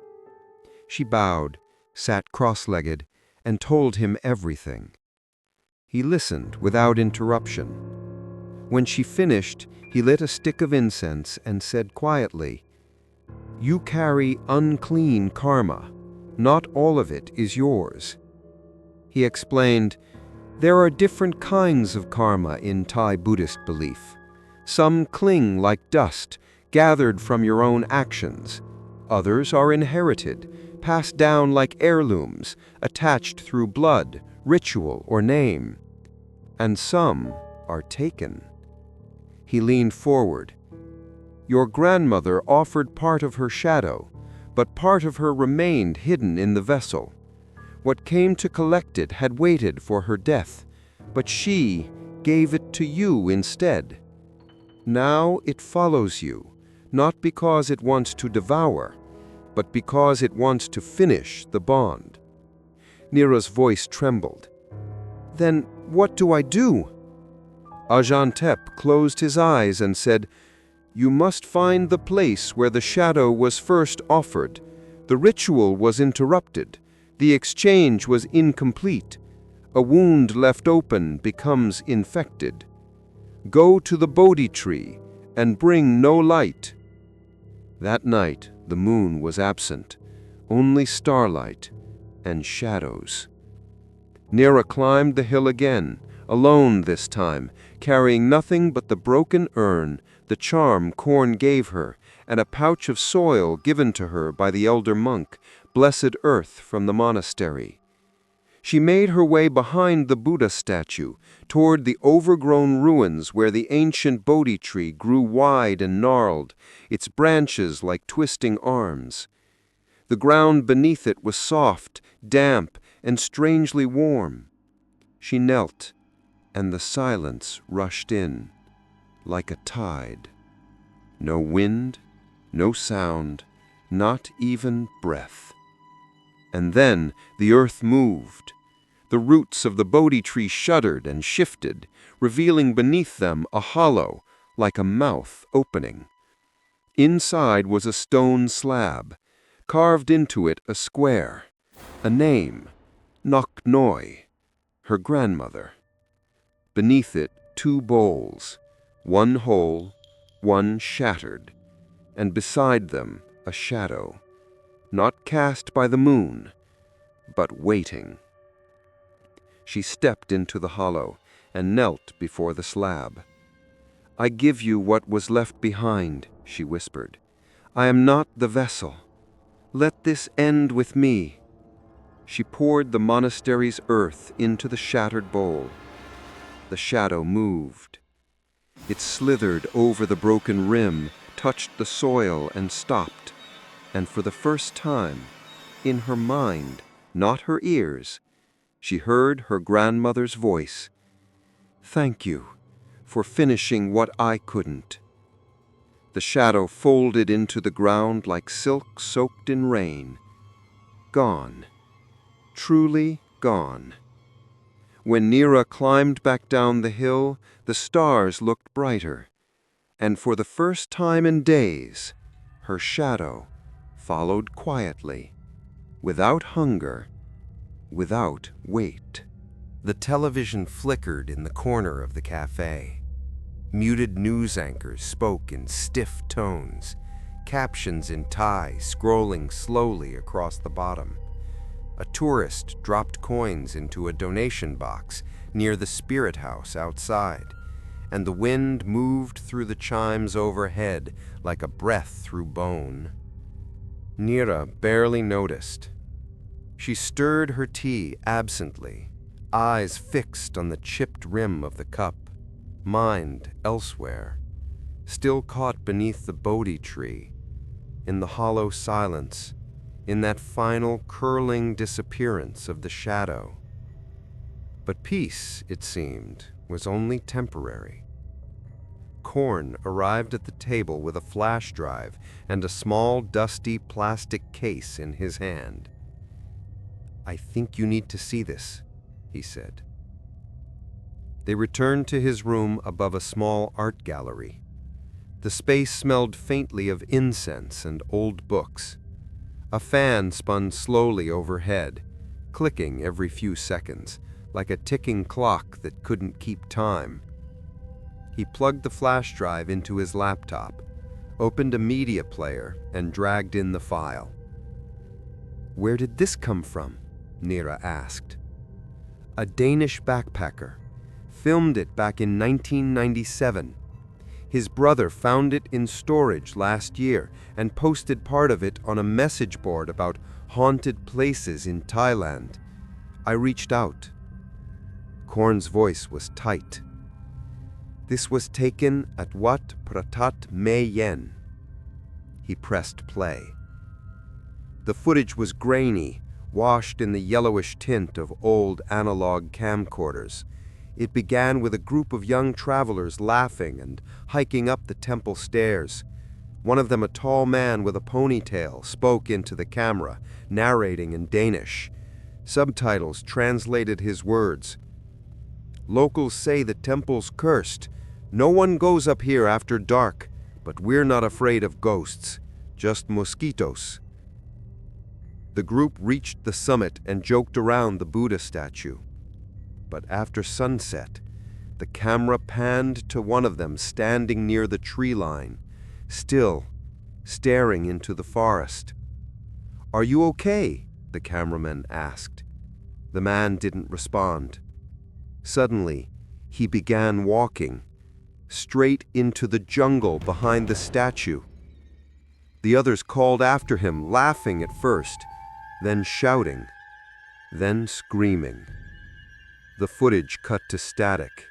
She bowed, sat cross-legged, and told him everything. He listened without interruption. When she finished, he lit a stick of incense and said quietly, "You carry unclean karma. Not all of it is yours." He explained, "There are different kinds of karma in Thai Buddhist belief. Some cling like dust, gathered from your own actions. Others are inherited, passed down like heirlooms, attached through blood, ritual, or name. And some are taken." He leaned forward. "Your grandmother offered part of her shadow, but part of her remained hidden in the vessel. What came to collect it had waited for her death, but she gave it to you instead. Now it follows you, not because it wants to devour, but because it wants to finish the bond." Nira's voice trembled. "Then what do I do?" Ajahn Tep closed his eyes and said, "You must find the place where the shadow was first offered. The ritual was interrupted. The exchange was incomplete. A wound left open becomes infected. Go to the Bodhi tree and bring no light." That night, the moon was absent, only starlight and shadows. Nira climbed the hill again, alone this time, carrying nothing but the broken urn, the charm Korn gave her, and a pouch of soil given to her by the elder monk, blessed earth from the monastery. She made her way behind the Buddha statue, toward the overgrown ruins where the ancient Bodhi tree grew wide and gnarled, its branches like twisting arms. The ground beneath it was soft, damp, and strangely warm. She knelt, and the silence rushed in, like a tide. No wind, no sound, not even breath. And then the earth moved. The roots of the Bodhi tree shuddered and shifted, revealing beneath them a hollow, like a mouth opening. Inside was a stone slab, carved into it a square, a name, Nok Noi, her grandmother. Beneath it 2 bowls, one whole, one shattered, and beside them a shadow, not cast by the moon, but waiting. She stepped into the hollow and knelt before the slab. "I give you what was left behind," she whispered. "I am not the vessel. Let this end with me." She poured the monastery's earth into the shattered bowl. The shadow moved. It slithered over the broken rim, touched the soil, and stopped. And for the first time, in her mind, not her ears, she heard her grandmother's voice. "Thank you for finishing what I couldn't." The shadow folded into the ground like silk soaked in rain. Gone. Truly gone. When Nira climbed back down the hill, the stars looked brighter, and for the first time in days, her shadow followed quietly, without hunger, without weight. The television flickered in the corner of the cafe. Muted news anchors spoke in stiff tones, captions in Thai scrolling slowly across the bottom. A tourist dropped coins into a donation box near the spirit house outside, and the wind moved through the chimes overhead like a breath through bone. Nira barely noticed. She stirred her tea absently, eyes fixed on the chipped rim of the cup, mind elsewhere, still caught beneath the Bodhi tree, in the hollow silence, in that final curling disappearance of the shadow. But peace, it seemed, was only temporary. Korn arrived at the table with a flash drive and a small, dusty plastic case in his hand. "I think you need to see this," he said. They returned to his room above a small art gallery. The space smelled faintly of incense and old books. A fan spun slowly overhead, clicking every few seconds, like a ticking clock that couldn't keep time. He plugged the flash drive into his laptop, opened a media player, and dragged in the file. "Where did this come from?" Nira asked. "A Danish backpacker. Filmed it back in 1997. His brother found it in storage last year and posted part of it on a message board about haunted places in Thailand. I reached out." Korn's voice was tight. "This was taken at Wat Pratat Me Yen." He pressed play. The footage was grainy, washed in the yellowish tint of old analog camcorders. It began with a group of young travelers laughing and hiking up the temple stairs. One of them, a tall man with a ponytail, spoke into the camera, narrating in Danish. Subtitles translated his words. "Locals say the temple's cursed. No one goes up here after dark, but we're not afraid of ghosts, just mosquitoes." The group reached the summit and joked around the Buddha statue. But after sunset, the camera panned to one of them standing near the tree line, still, staring into the forest. "Are you okay?" the cameraman asked. The man didn't respond. Suddenly, he began walking, straight into the jungle behind the statue. The others called after him, laughing at first, then shouting, then screaming. The footage cut to static,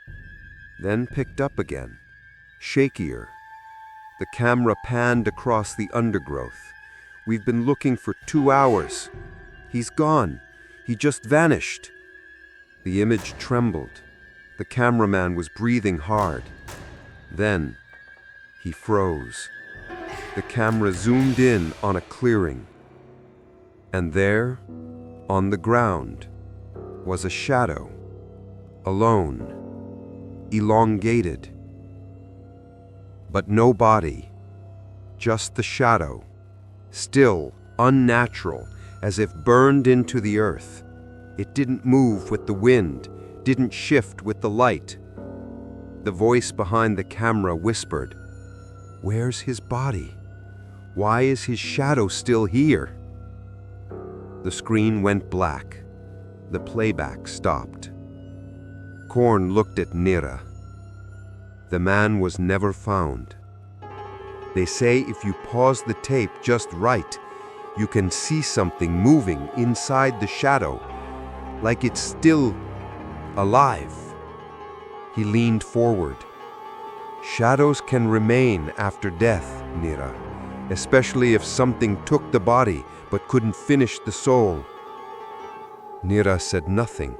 then picked up again, shakier. The camera panned across the undergrowth. We've been looking for 2 hours. He's gone. He just vanished. The image trembled. The cameraman was breathing hard. Then, he froze. The camera zoomed in on a clearing. And there, on the ground, was a shadow, alone, elongated. But no body, just the shadow, still, unnatural, as if burned into the earth. It didn't move with the wind, didn't shift with the light. The voice behind the camera whispered, "Where's his body? Why is his shadow still here?" The screen went black. The playback stopped. Korn looked at Nira. The man was never found. They say if you pause the tape just right, you can see something moving inside the shadow, like it's still alive. He leaned forward. Shadows can remain after death, Nira, especially if something took the body but couldn't finish the soul. Nira said nothing,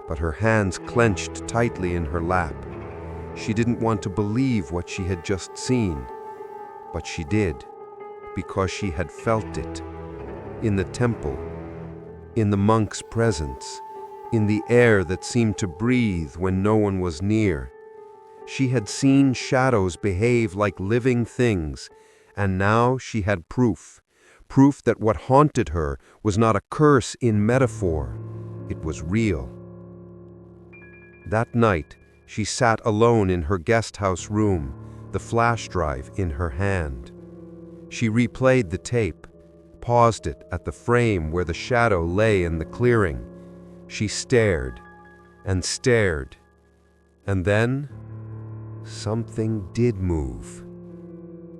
but her hands clenched tightly in her lap. She didn't want to believe what she had just seen, but she did, because she had felt it. In the temple, in the monk's presence, in the air that seemed to breathe when no one was near. She had seen shadows behave like living things, and now she had proof that what haunted her was not a curse in metaphor, it was real. That night, she sat alone in her guest house room, the flash drive in her hand. She replayed the tape, paused it at the frame where the shadow lay in the clearing. She stared, and then something did move.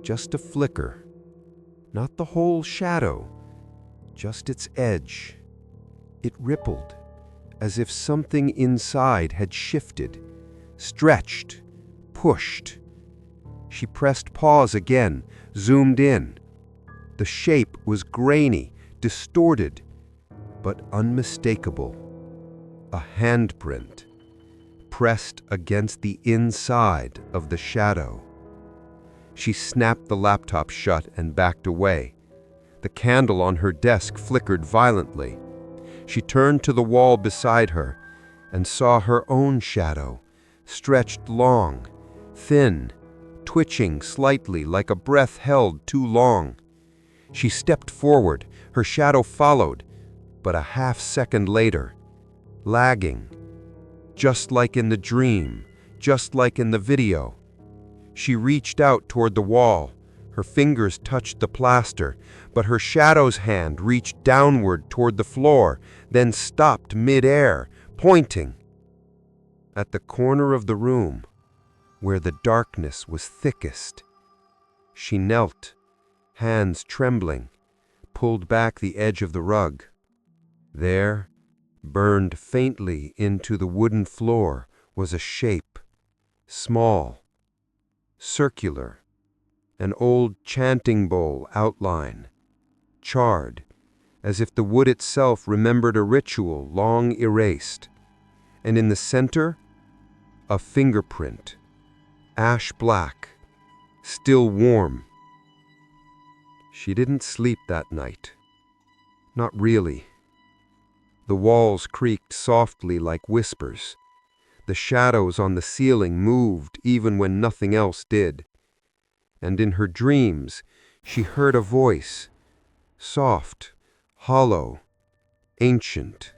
Just a flicker. Not the whole shadow, just its edge. It rippled, as if something inside had shifted, stretched, pushed. She pressed pause again, zoomed in. The shape was grainy, distorted, but unmistakable. A handprint, pressed against the inside of the shadow. She snapped the laptop shut and backed away. The candle on her desk flickered violently. She turned to the wall beside her and saw her own shadow, stretched long, thin, twitching slightly like a breath held too long. She stepped forward, her shadow followed, but a half-second later, lagging, just like in the dream, just like in the video. She reached out toward the wall. Her fingers touched the plaster, but her shadow's hand reached downward toward the floor, then stopped mid-air, pointing. At the corner of the room, where the darkness was thickest, she knelt, hands trembling, pulled back the edge of the rug. There, burned faintly into the wooden floor, was a shape, small, circular, an old chanting bowl outline, charred, as if the wood itself remembered a ritual long erased, and in the center, a fingerprint, ash black, still warm. She didn't sleep that night. Not really. The walls creaked softly like whispers. The shadows on the ceiling moved even when nothing else did. And in her dreams, she heard a voice, soft, hollow, ancient.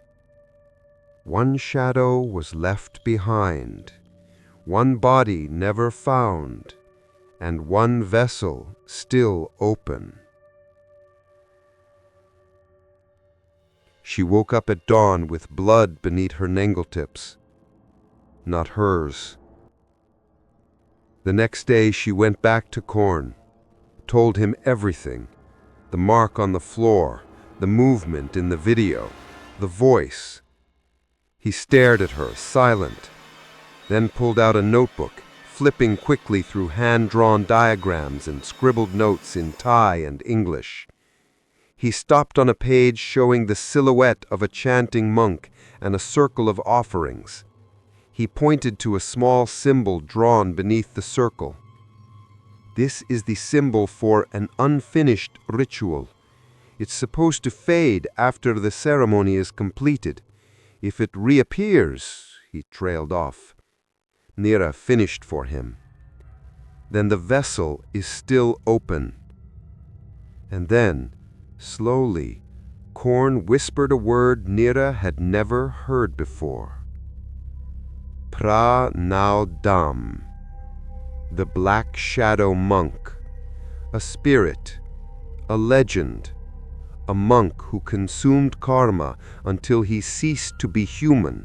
One shadow was left behind, one body never found, and one vessel still open. She woke up at dawn with blood beneath her nageltips. Not hers. The next day she went back to Korn, told him everything. The mark on the floor, the movement in the video, the voice. He stared at her, silent, then pulled out a notebook, flipping quickly through hand-drawn diagrams and scribbled notes in Thai and English. He stopped on a page showing the silhouette of a chanting monk and a circle of offerings. He pointed to a small symbol drawn beneath the circle. This is the symbol for an unfinished ritual. It's supposed to fade after the ceremony is completed. If it reappears, he trailed off. Nira finished for him. Then the vessel is still open. And then, slowly, Korn whispered a word Nira had never heard before. Pra-nau-dam, the Black Shadow Monk, a spirit, a legend, a monk who consumed karma until he ceased to be human.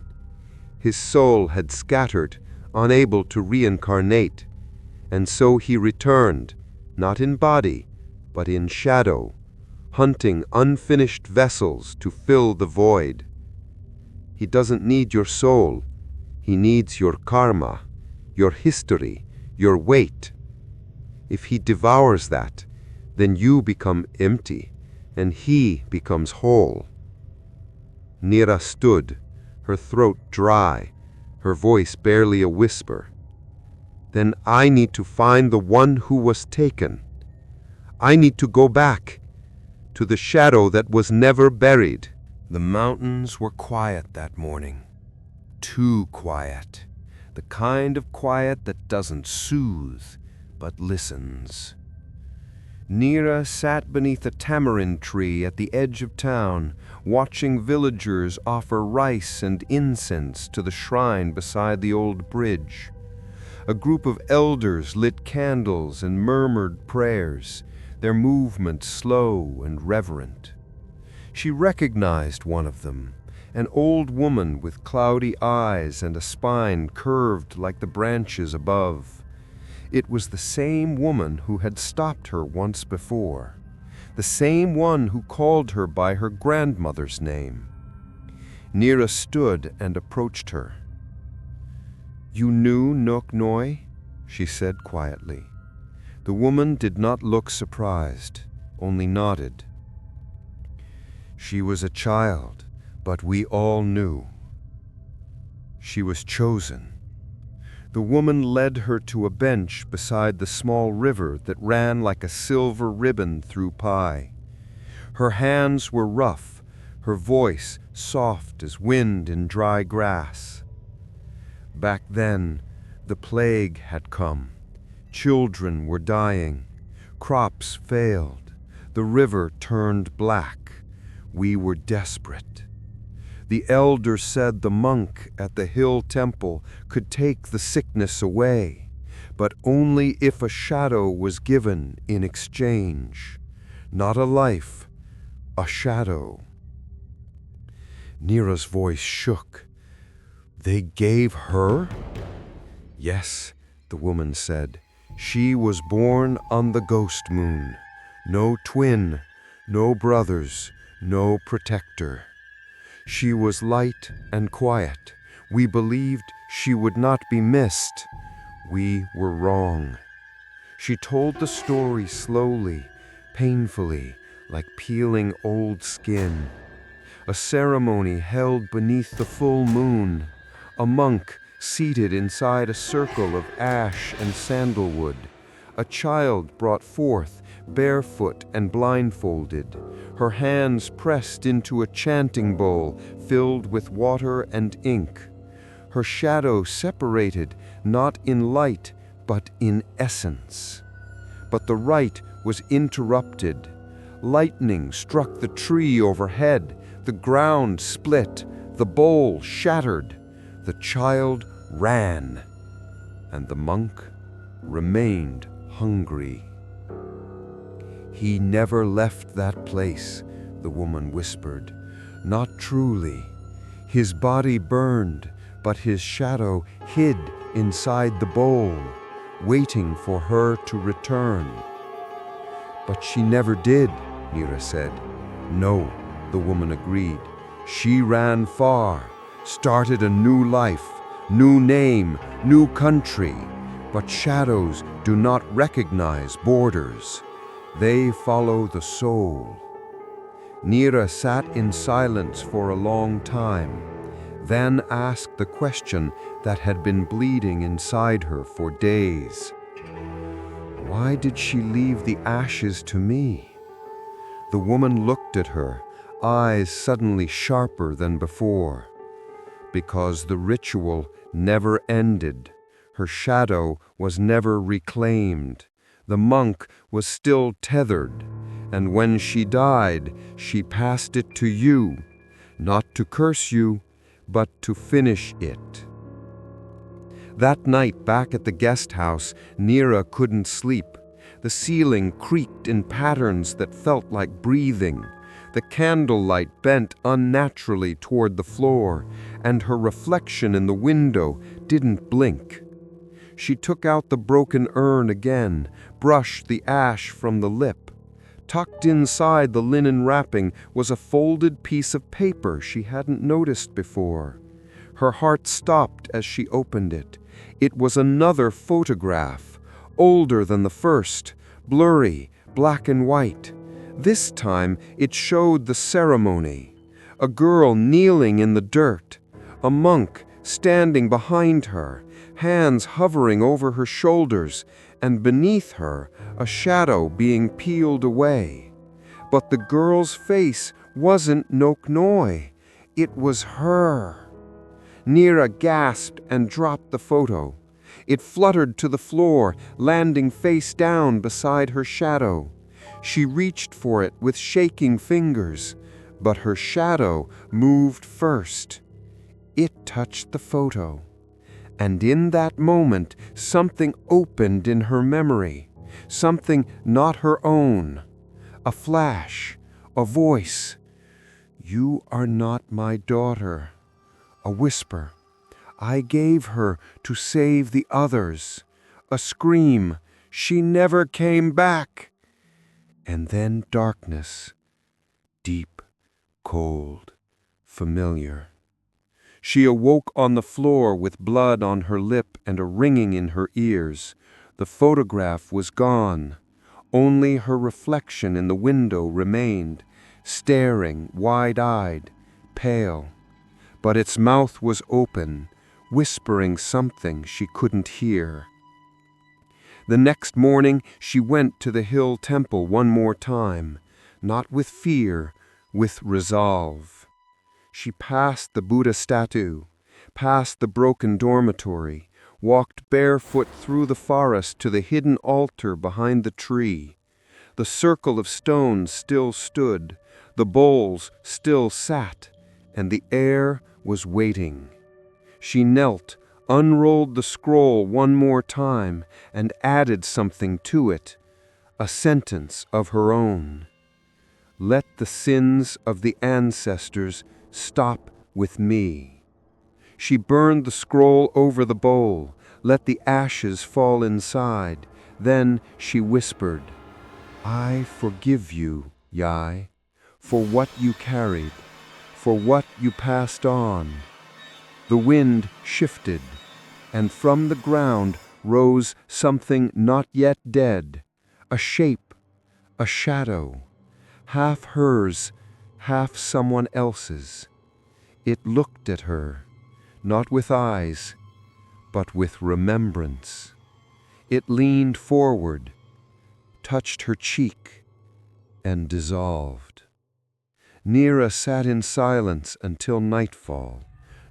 His soul had scattered, unable to reincarnate, and so he returned, not in body, but in shadow, hunting unfinished vessels to fill the void. He doesn't need your soul. He needs your karma, your history, your weight. If he devours that, then you become empty, and he becomes whole. Nira stood, her throat dry, her voice barely a whisper. Then I need to find the one who was taken. I need to go back to the shadow that was never buried. The mountains were quiet that morning. Too quiet. The kind of quiet that doesn't soothe, but listens. Nira sat beneath a tamarind tree at the edge of town, watching villagers offer rice and incense to the shrine beside the old bridge. A group of elders lit candles and murmured prayers, their movements slow and reverent. She recognized one of them, an old woman with cloudy eyes and a spine curved like the branches above. It was the same woman who had stopped her once before, the same one who called her by her grandmother's name. Nira stood and approached her. "You knew Nok Noi?" she said quietly. The woman did not look surprised, only nodded. "She was a child, but we all knew. She was chosen." The woman led her to a bench beside the small river that ran like a silver ribbon through Pai. Her hands were rough, her voice soft as wind in dry grass. Back then, the plague had come. Children were dying. Crops failed. The river turned black. We were desperate. The elder said the monk at the hill temple could take the sickness away, but only if a shadow was given in exchange. Not a life, a shadow. Nira's voice shook. "They gave her?" "Yes," the woman said. "She was born on the ghost moon. No twin, no brothers, no protector. She was light and quiet. We believed she would not be missed. We were wrong." She told the story slowly, painfully, like peeling old skin. A ceremony held beneath the full moon. A monk seated inside a circle of ash and sandalwood. A child brought forth, barefoot and blindfolded, her hands pressed into a chanting bowl filled with water and ink. Her shadow separated, not in light, but in essence. But the rite was interrupted. Lightning struck the tree overhead. The ground split. The bowl shattered. The child ran, and the monk remained hungry. "He never left that place," the woman whispered. Not truly. His body burned, but his shadow hid inside the bowl, waiting for her to return. But she never did, Nira said. No, the woman agreed. She ran far, started a new life, new name, new country. But shadows do not recognize borders. They follow the soul. Nira sat in silence for a long time, then asked the question that had been bleeding inside her for days. Why did she leave the ashes to me? The woman looked at her, eyes suddenly sharper than before. Because the ritual never ended. Her shadow was never reclaimed. The monk was still tethered, and when she died, she passed it to you, not to curse you, but to finish it. That night back at the guest house, Nira couldn't sleep. The ceiling creaked in patterns that felt like breathing. The candlelight bent unnaturally toward the floor, and her reflection in the window didn't blink. She took out the broken urn again, brushed the ash from the lip. Tucked inside the linen wrapping was a folded piece of paper she hadn't noticed before. Her heart stopped as she opened it. It was another photograph, older than the first, blurry, black and white. This time it showed the ceremony. A girl kneeling in the dirt, a monk standing behind her, hands hovering over her shoulders, and beneath her a shadow being peeled away. But the girl's face wasn't Nok Noi. It was her. Nira gasped and dropped the photo. It fluttered to the floor, landing face down beside her shadow. She reached for it with shaking fingers, but her shadow moved first. It touched the photo. And in that moment, something opened in her memory, something not her own. A flash, a voice. "You are not my daughter." A whisper. "I gave her to save the others." A scream. "She never came back." And then darkness. Deep, cold, familiar. She awoke on the floor with blood on her lip and a ringing in her ears. The photograph was gone. Only her reflection in the window remained, staring, wide-eyed, pale. But its mouth was open, whispering something she couldn't hear. The next morning she went to the hill temple one more time, not with fear, with resolve. She passed the Buddha statue, past the broken dormitory, walked barefoot through the forest to the hidden altar behind the tree. The circle of stones still stood, the bowls still sat, and the air was waiting. She knelt, unrolled the scroll one more time, and added something to it, a sentence of her own. "Let the sins of the ancestors stop with me." She burned the scroll over the bowl, let the ashes fall inside. Then she whispered, "I forgive you, Yai, for what you carried, for what you passed on." The wind shifted, and from the ground rose something not yet dead, a shape, a shadow, half hers, half someone else's. It looked at her, not with eyes, but with remembrance. It leaned forward, touched her cheek, and dissolved. Nira sat in silence until nightfall,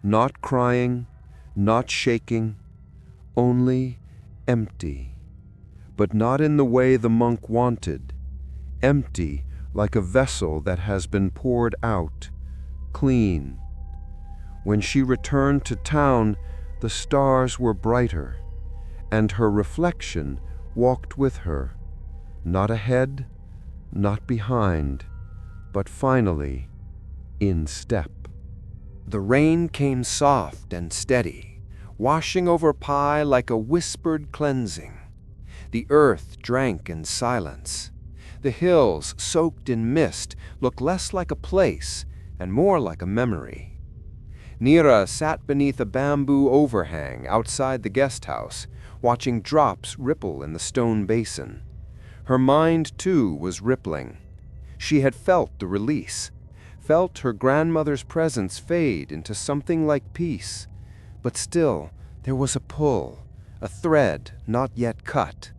not crying, not shaking, only empty. But not in the way the monk wanted. Empty, like a vessel that has been poured out, clean. When she returned to town, the stars were brighter, and her reflection walked with her, not ahead, not behind, but finally in step. The rain came soft and steady, washing over Pai like a whispered cleansing. The earth drank in silence. The hills, soaked in mist, looked less like a place and more like a memory. Nira sat beneath a bamboo overhang outside the guest house, watching drops ripple in the stone basin. Her mind, too, was rippling. She had felt the release, felt her grandmother's presence fade into something like peace. But still, there was a pull, a thread not yet cut.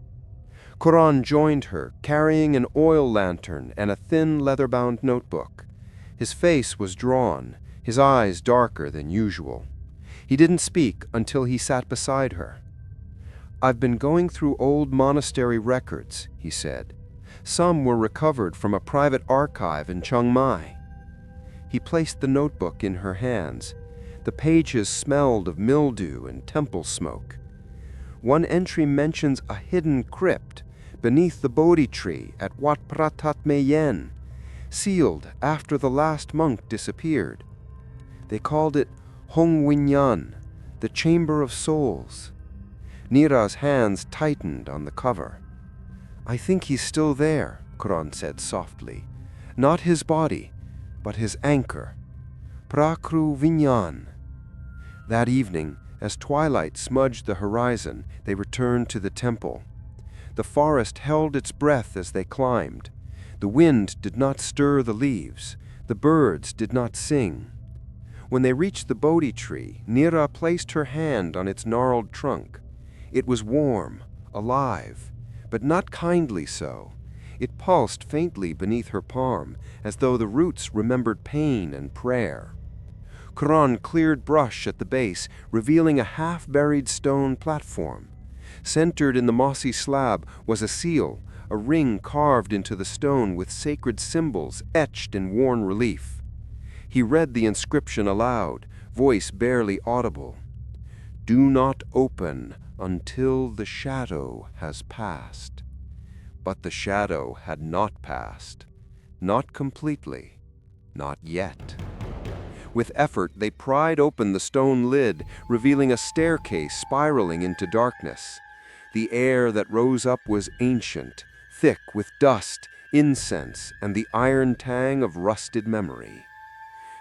Quran joined her, carrying an oil lantern and a thin leather-bound notebook. His face was drawn, his eyes darker than usual. He didn't speak until he sat beside her. "I've been going through old monastery records," he said. "Some were recovered from a private archive in Chiang Mai." He placed the notebook in her hands. The pages smelled of mildew and temple smoke. One entry mentions a hidden crypt beneath the Bodhi tree at Wat Pratat Meyen, sealed after the last monk disappeared. They called it Hong Winyan, the Chamber of Souls. Nira's hands tightened on the cover. "I think he's still there," Quran said softly. "Not his body, but his anchor. Prakru Vinyan." That evening, as twilight smudged the horizon, they returned to the temple. The forest held its breath as they climbed. The wind did not stir the leaves. The birds did not sing. When they reached the Bodhi tree, Nira placed her hand on its gnarled trunk. It was warm, alive, but not kindly so. It pulsed faintly beneath her palm, as though the roots remembered pain and prayer. Quran cleared brush at the base, revealing a half-buried stone platform. Centered in the mossy slab was a seal, a ring carved into the stone with sacred symbols etched in worn relief. He read the inscription aloud, voice barely audible. "Do not open until the shadow has passed." But the shadow had not passed. Not completely. Not yet. With effort, they pried open the stone lid, revealing a staircase spiraling into darkness. The air that rose up was ancient, thick with dust, incense, and the iron tang of rusted memory.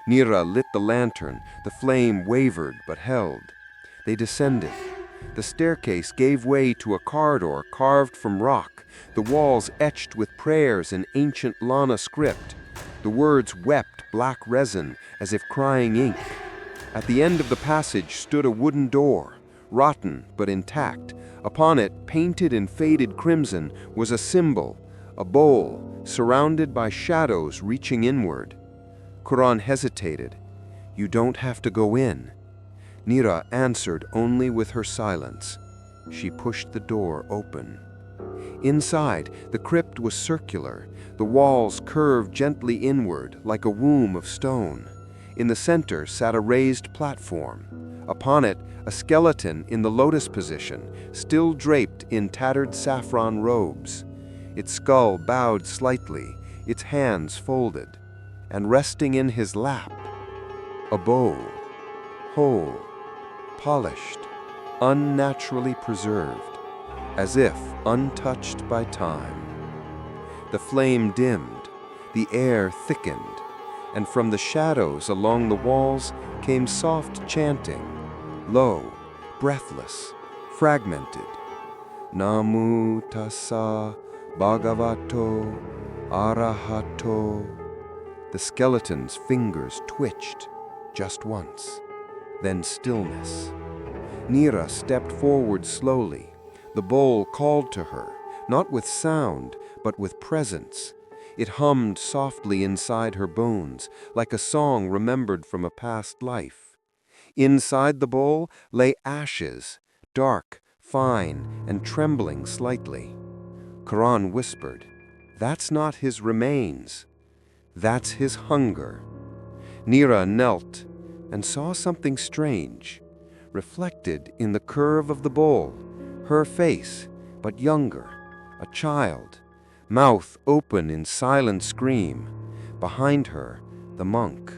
Nira lit the lantern. The flame wavered but held. They descended. The staircase gave way to a corridor carved from rock, the walls etched with prayers in ancient Lana script. The words wept black resin as if crying ink. At the end of the passage stood a wooden door, rotten but intact. Upon it, painted in faded crimson, was a symbol, a bowl, surrounded by shadows reaching inward. Quran hesitated. "You don't have to go in." Nira answered only with her silence. She pushed the door open. Inside, the crypt was circular. The walls curved gently inward, like a womb of stone. In the center sat a raised platform. Upon it, a skeleton in the lotus position, still draped in tattered saffron robes. Its skull bowed slightly, its hands folded, and resting in his lap, a bowl, whole, polished, unnaturally preserved, as if untouched by time. The flame dimmed, the air thickened, and from the shadows along the walls came soft chanting, low, breathless, fragmented. Namu tassa bhagavato arahato. The skeleton's fingers twitched, just once. Then stillness. Nira stepped forward slowly. The bowl called to her, not with sound, but with presence. It hummed softly inside her bones, like a song remembered from a past life. Inside the bowl lay ashes, dark, fine, and trembling slightly. Quran whispered, "That's not his remains. That's his hunger." Nira knelt and saw something strange, reflected in the curve of the bowl, her face, but younger, a child, mouth open in silent scream. Behind her, the monk.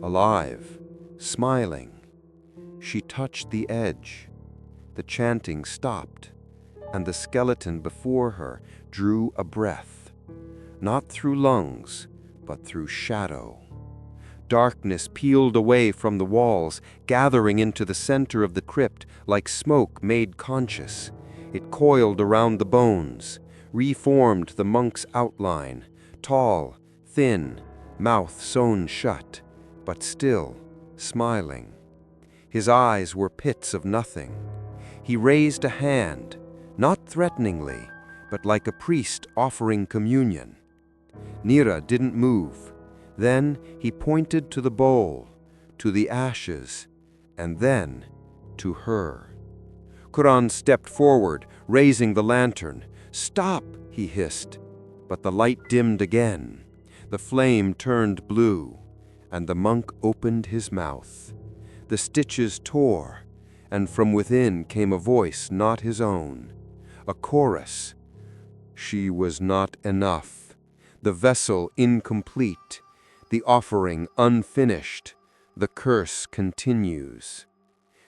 alive, smiling. She touched the edge. The chanting stopped, and the skeleton before her drew a breath, not through lungs, but through shadow. Darkness peeled away from the walls, gathering into the center of the crypt like smoke made conscious. It coiled around the bones, reformed the monk's outline, tall, thin, mouth sewn shut, but still smiling. His eyes were pits of nothing. He raised a hand, not threateningly, but like a priest offering communion. Nira didn't move. Then he pointed to the bowl, to the ashes, and then to her. Quran stepped forward, raising the lantern. "Stop!" he hissed. But the light dimmed again. The flame turned blue, and the monk opened his mouth. The stitches tore, and from within came a voice not his own, a chorus. She was not enough, the vessel incomplete, the offering unfinished. The curse continues.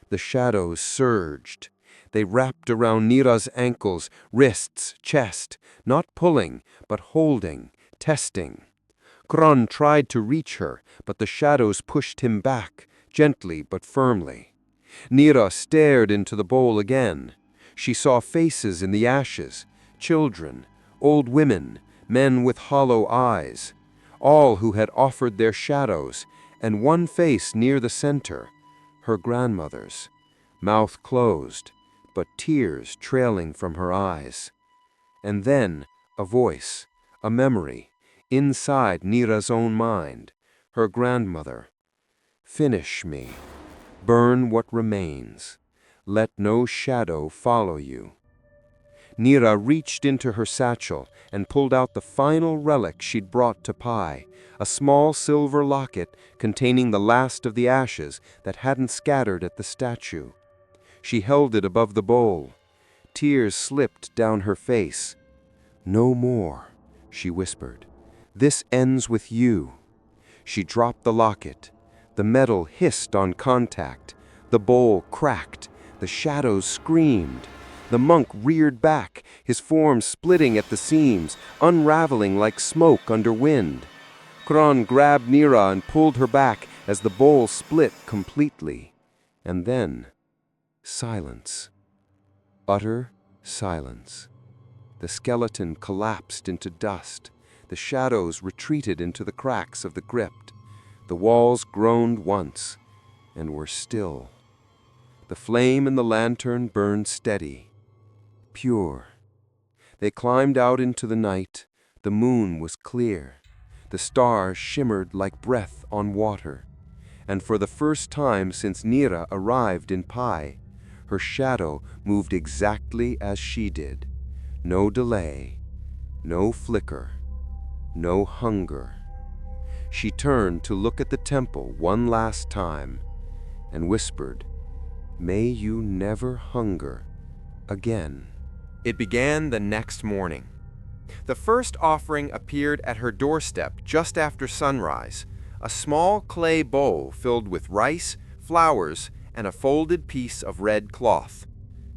The shadows surged. They wrapped around Nira's ankles, wrists, chest, not pulling, but holding, testing. Quran tried to reach her, but the shadows pushed him back, gently but firmly. Nira stared into the bowl again. She saw faces in the ashes, children, old women, men with hollow eyes, all who had offered their shadows, and one face near the center, her grandmother's, mouth closed, but tears trailing from her eyes. And then a voice, a memory, inside Nira's own mind, her grandmother. "Finish me. Burn what remains. Let no shadow follow you." Nira reached into her satchel and pulled out the final relic she'd brought to Pai, a small silver locket containing the last of the ashes that hadn't scattered at the statue. She held it above the bowl. Tears slipped down her face. "No more," she whispered. "This ends with you." She dropped the locket. The metal hissed on contact. The bowl cracked. The shadows screamed. The monk reared back, his form splitting at the seams, unraveling like smoke under wind. Quran grabbed Nira and pulled her back as the bowl split completely. And then, silence. Utter silence. The skeleton collapsed into dust. The shadows retreated into the cracks of the crypt. The walls groaned once and were still. The flame in the lantern burned steady, pure. They climbed out into the night. The moon was clear. The stars shimmered like breath on water. And for the first time since Nira arrived in Pai, her shadow moved exactly as she did. No delay, no flicker, no hunger. She turned to look at the temple one last time and whispered, "May you never hunger again." It began the next morning. The first offering appeared at her doorstep just after sunrise, a small clay bowl filled with rice, flowers, and a folded piece of red cloth.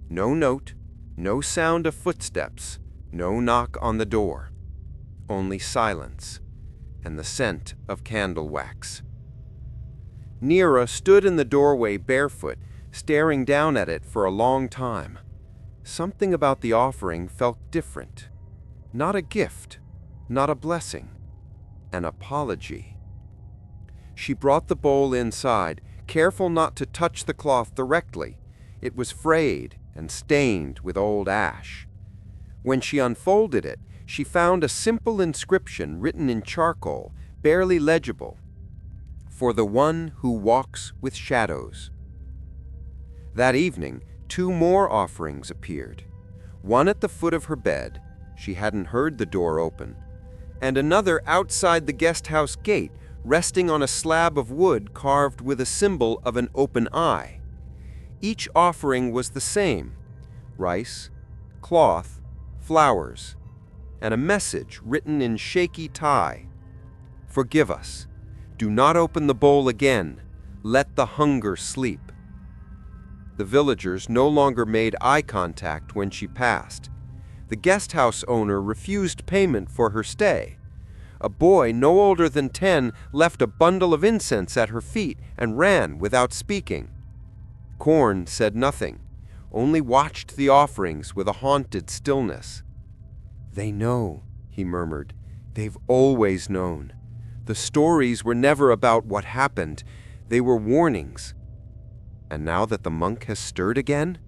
No note, no sound of footsteps, no knock on the door. Only silence and the scent of candle wax. Nira stood in the doorway barefoot, staring down at it for a long time. Something about the offering felt different. Not a gift, not a blessing, an apology. She brought the bowl inside, careful not to touch the cloth directly. It was frayed and stained with old ash. When she unfolded it, she found a simple inscription written in charcoal, barely legible. "For the one who walks with shadows." That evening, 2 more offerings appeared. One at the foot of her bed, she hadn't heard the door open, and another outside the guest house gate, resting on a slab of wood carved with a symbol of an open eye. Each offering was the same: rice, cloth, flowers, and a message written in shaky Thai. "Forgive us. "Do not open the bowl again. Let the hunger sleep." The villagers no longer made eye contact when she passed. The guest house owner refused payment for her stay. A boy no older than 10 left a bundle of incense at her feet and ran without speaking. Korn said nothing, only watched the offerings with a haunted stillness. "They know," he murmured. "They've always known. The stories were never about what happened. They were warnings. And now that the monk has stirred again,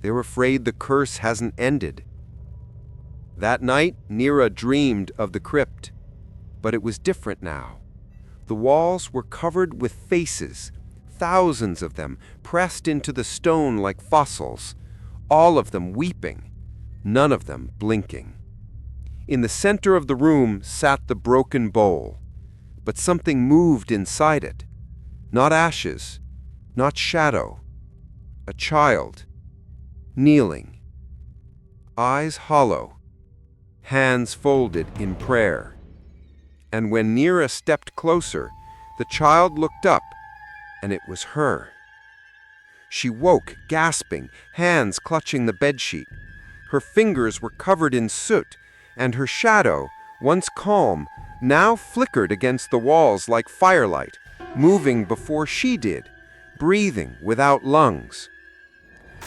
they're afraid the curse hasn't ended." That night, Nira dreamed of the crypt. But it was different now. The walls were covered with faces, thousands of them pressed into the stone like fossils, all of them weeping, none of them blinking. In the center of the room sat the broken bowl, but something moved inside it. Not ashes, not shadow, a child, kneeling, eyes hollow, hands folded in prayer. And when Nira stepped closer, the child looked up, and it was her. She woke, gasping, hands clutching the bedsheet. Her fingers were covered in soot, and her shadow, once calm, now flickered against the walls like firelight, moving before she did, breathing without lungs.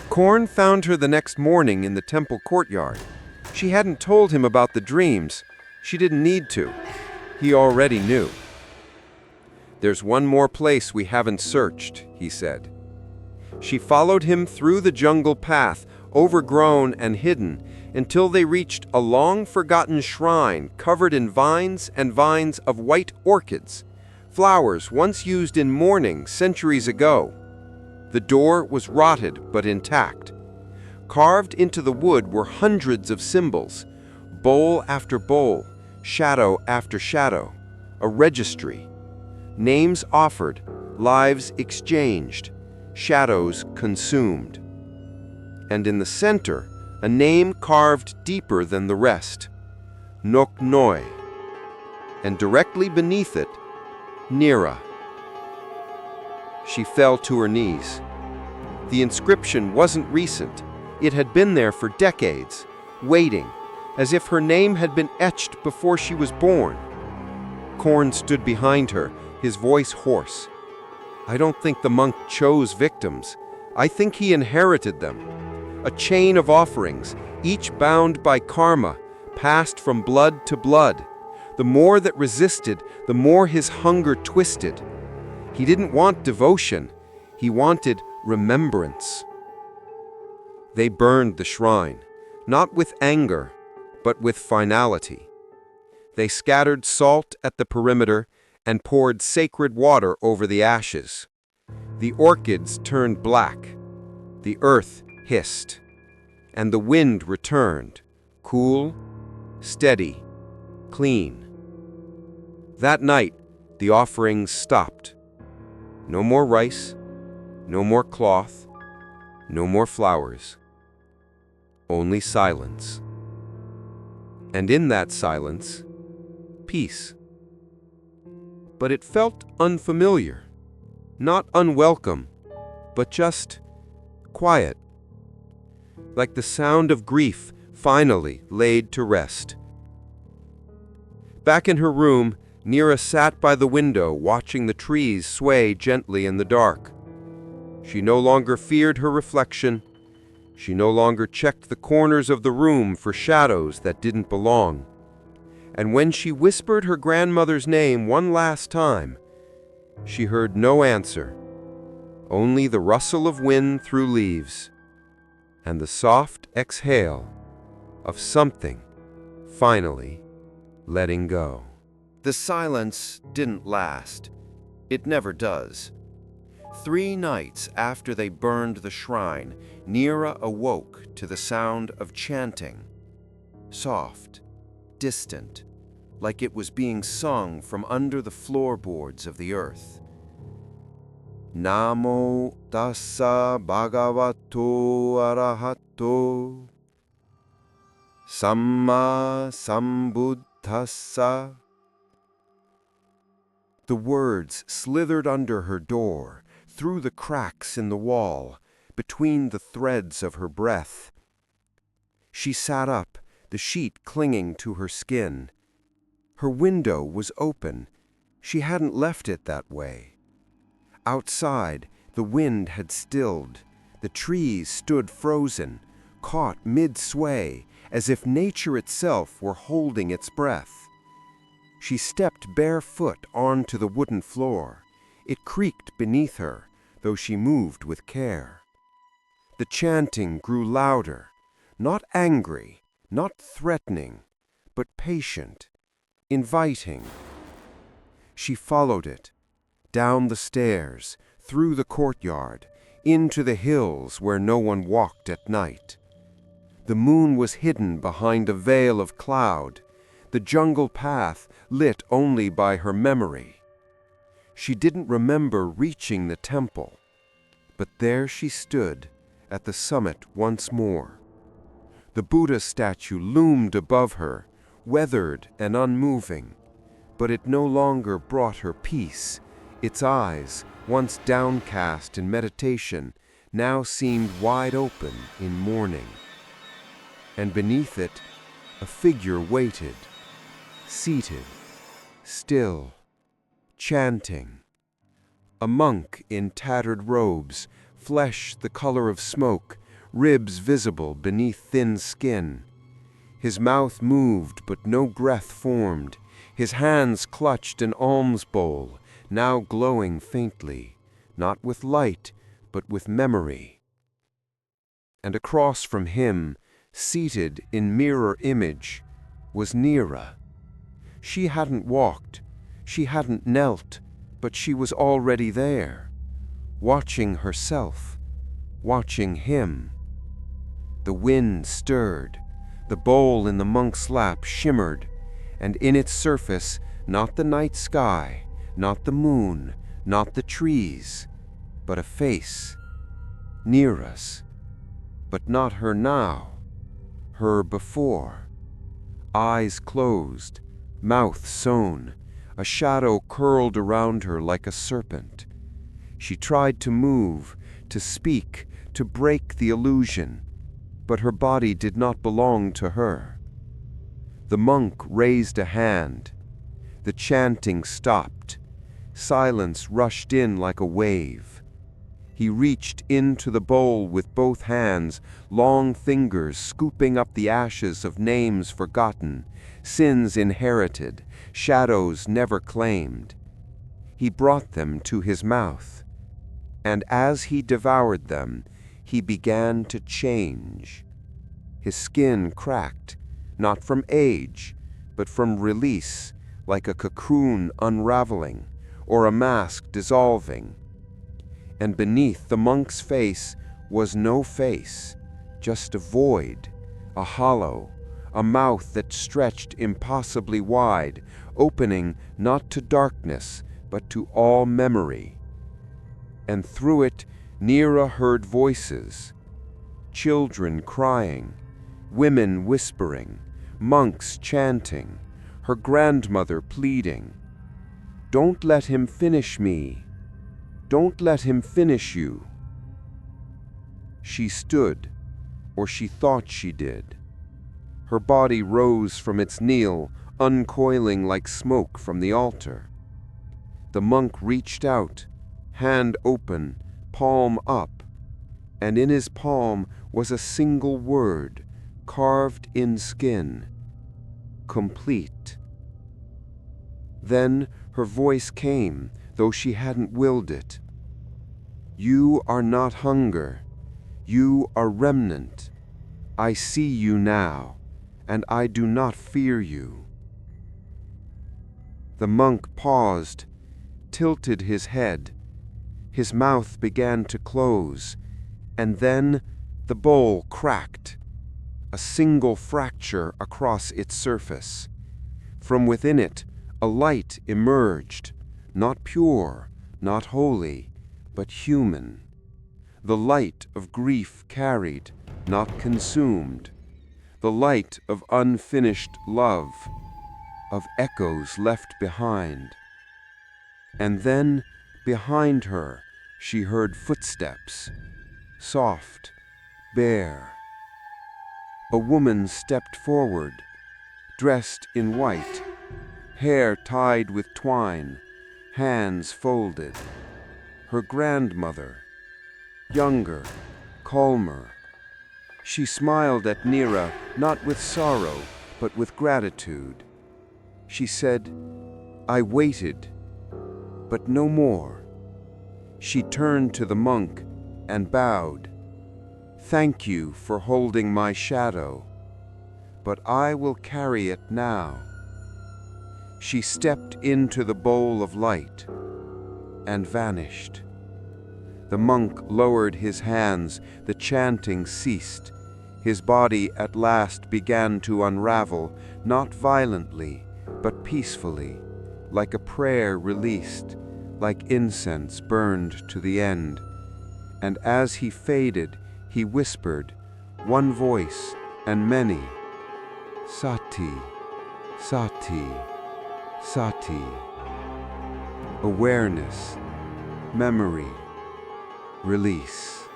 Korn found her the next morning in the temple courtyard. She hadn't told him about the dreams. She didn't need to. He already knew. "There's one more place we haven't searched," he said. She followed him through the jungle path, overgrown and hidden, until they reached a long-forgotten shrine covered in vines and vines of white orchids, flowers once used in mourning centuries ago. The door was rotted but intact. Carved into the wood were hundreds of symbols, bowl after bowl, shadow after shadow, a registry. Names offered, lives exchanged, shadows consumed. And in the center, a name carved deeper than the rest, Nok Noi, and directly beneath it, Nira. She fell to her knees. The inscription wasn't recent. It had been there for decades, waiting, as if her name had been etched before she was born. Korn stood behind her, his voice hoarse. "I don't think the monk chose victims. I think he inherited them. A chain of offerings, each bound by karma, passed from blood to blood. The more that resisted, the more his hunger twisted. He didn't want devotion. He wanted remembrance." They burned the shrine, not with anger, but with finality. They scattered salt at the perimeter and poured sacred water over the ashes. The orchids turned black. The earth hissed. And the wind returned, cool, steady, clean. That night, the offerings stopped. No more rice, no more cloth, no more flowers. Only silence. And in that silence, peace. But it felt unfamiliar, not unwelcome, but just quiet, like the sound of grief finally laid to rest. Back in her room, Nira sat by the window watching the trees sway gently in the dark. She no longer feared her reflection. She no longer checked the corners of the room for shadows that didn't belong. And when she whispered her grandmother's name one last time, she heard no answer, only the rustle of wind through leaves and the soft exhale of something finally letting go. The silence didn't last. It never does. 3 nights after they burned the shrine, Nira awoke to the sound of chanting. Soft, distant, like it was being sung from under the floorboards of the earth. Namo tassa bhagavato arahato samma sambuddhassa. The words slithered under her door, through the cracks in the wall, between the threads of her breath. She sat up, the sheet clinging to her skin. Her window was open. She hadn't left it that way. Outside, the wind had stilled. The trees stood frozen, caught mid-sway, as if nature itself were holding its breath. She stepped barefoot onto the wooden floor. It creaked beneath her, though she moved with care. The chanting grew louder, not angry, not threatening, but patient, inviting. She followed it, down the stairs, through the courtyard, into the hills where no one walked at night. The moon was hidden behind a veil of cloud, the jungle path lit only by her memory. She didn't remember reaching the temple, but there she stood at the summit once more. The Buddha statue loomed above her, weathered and unmoving, but it no longer brought her peace. Its eyes, once downcast in meditation, now seemed wide open in mourning. And beneath it, a figure waited, seated, still, chanting. A monk in tattered robes, flesh the color of smoke, ribs visible beneath thin skin. His mouth moved, but no breath formed. His hands clutched an alms bowl, now glowing faintly, not with light, but with memory. And across from him, seated in mirror image, was Nira. She hadn't walked, she hadn't knelt, but she was already there, watching herself, watching him. The wind stirred, the bowl in the monk's lap shimmered, and in its surface, not the night sky, not the moon, not the trees, but a face, Nira's, but not her now, her before. Eyes closed, mouth sewn, a shadow curled around her like a serpent. She tried to move, to speak, to break the illusion, but her body did not belong to her. The monk raised a hand. The chanting stopped. Silence rushed in like a wave. He reached into the bowl with both hands, long fingers scooping up the ashes of names forgotten, sins inherited, shadows never claimed. He brought them to his mouth, and as he devoured them, he began to change. His skin cracked, not from age, but from release, like a cocoon unraveling, or a mask dissolving. And beneath the monk's face was no face, just a void, a hollow, a mouth that stretched impossibly wide, opening not to darkness, but to all memory. And through it, Nira heard voices, children crying, women whispering, monks chanting, her grandmother pleading, "Don't let him finish me. Don't let him finish you." She stood, or she thought she did. Her body rose from its kneel, uncoiling like smoke from the altar. The monk reached out, hand open, palm up, and in his palm was a single word, carved in skin, complete. Then her voice came, though she hadn't willed it. "You are not hunger. You are remnant. I see you now, and I do not fear you." The monk paused, tilted his head. His mouth began to close, and then the bowl cracked, a single fracture across its surface. From within it, a light emerged, not pure, not holy, but human. The light of grief carried, not consumed. The light of unfinished love, of echoes left behind. And then, behind her, she heard footsteps, soft, bare. A woman stepped forward, dressed in white, hair tied with twine, hands folded. Her grandmother, younger, calmer. She smiled at Nira, not with sorrow, but with gratitude. She said, "I waited, but no more." She turned to the monk and bowed. "Thank you for holding my shadow, but I will carry it now." She stepped into the bowl of light and vanished. The monk lowered his hands, the chanting ceased. His body at last began to unravel, not violently, but peacefully, like a prayer released, like incense burned to the end. And as he faded, he whispered, one voice and many, "Sati, Sati, Sati." Awareness, memory, release.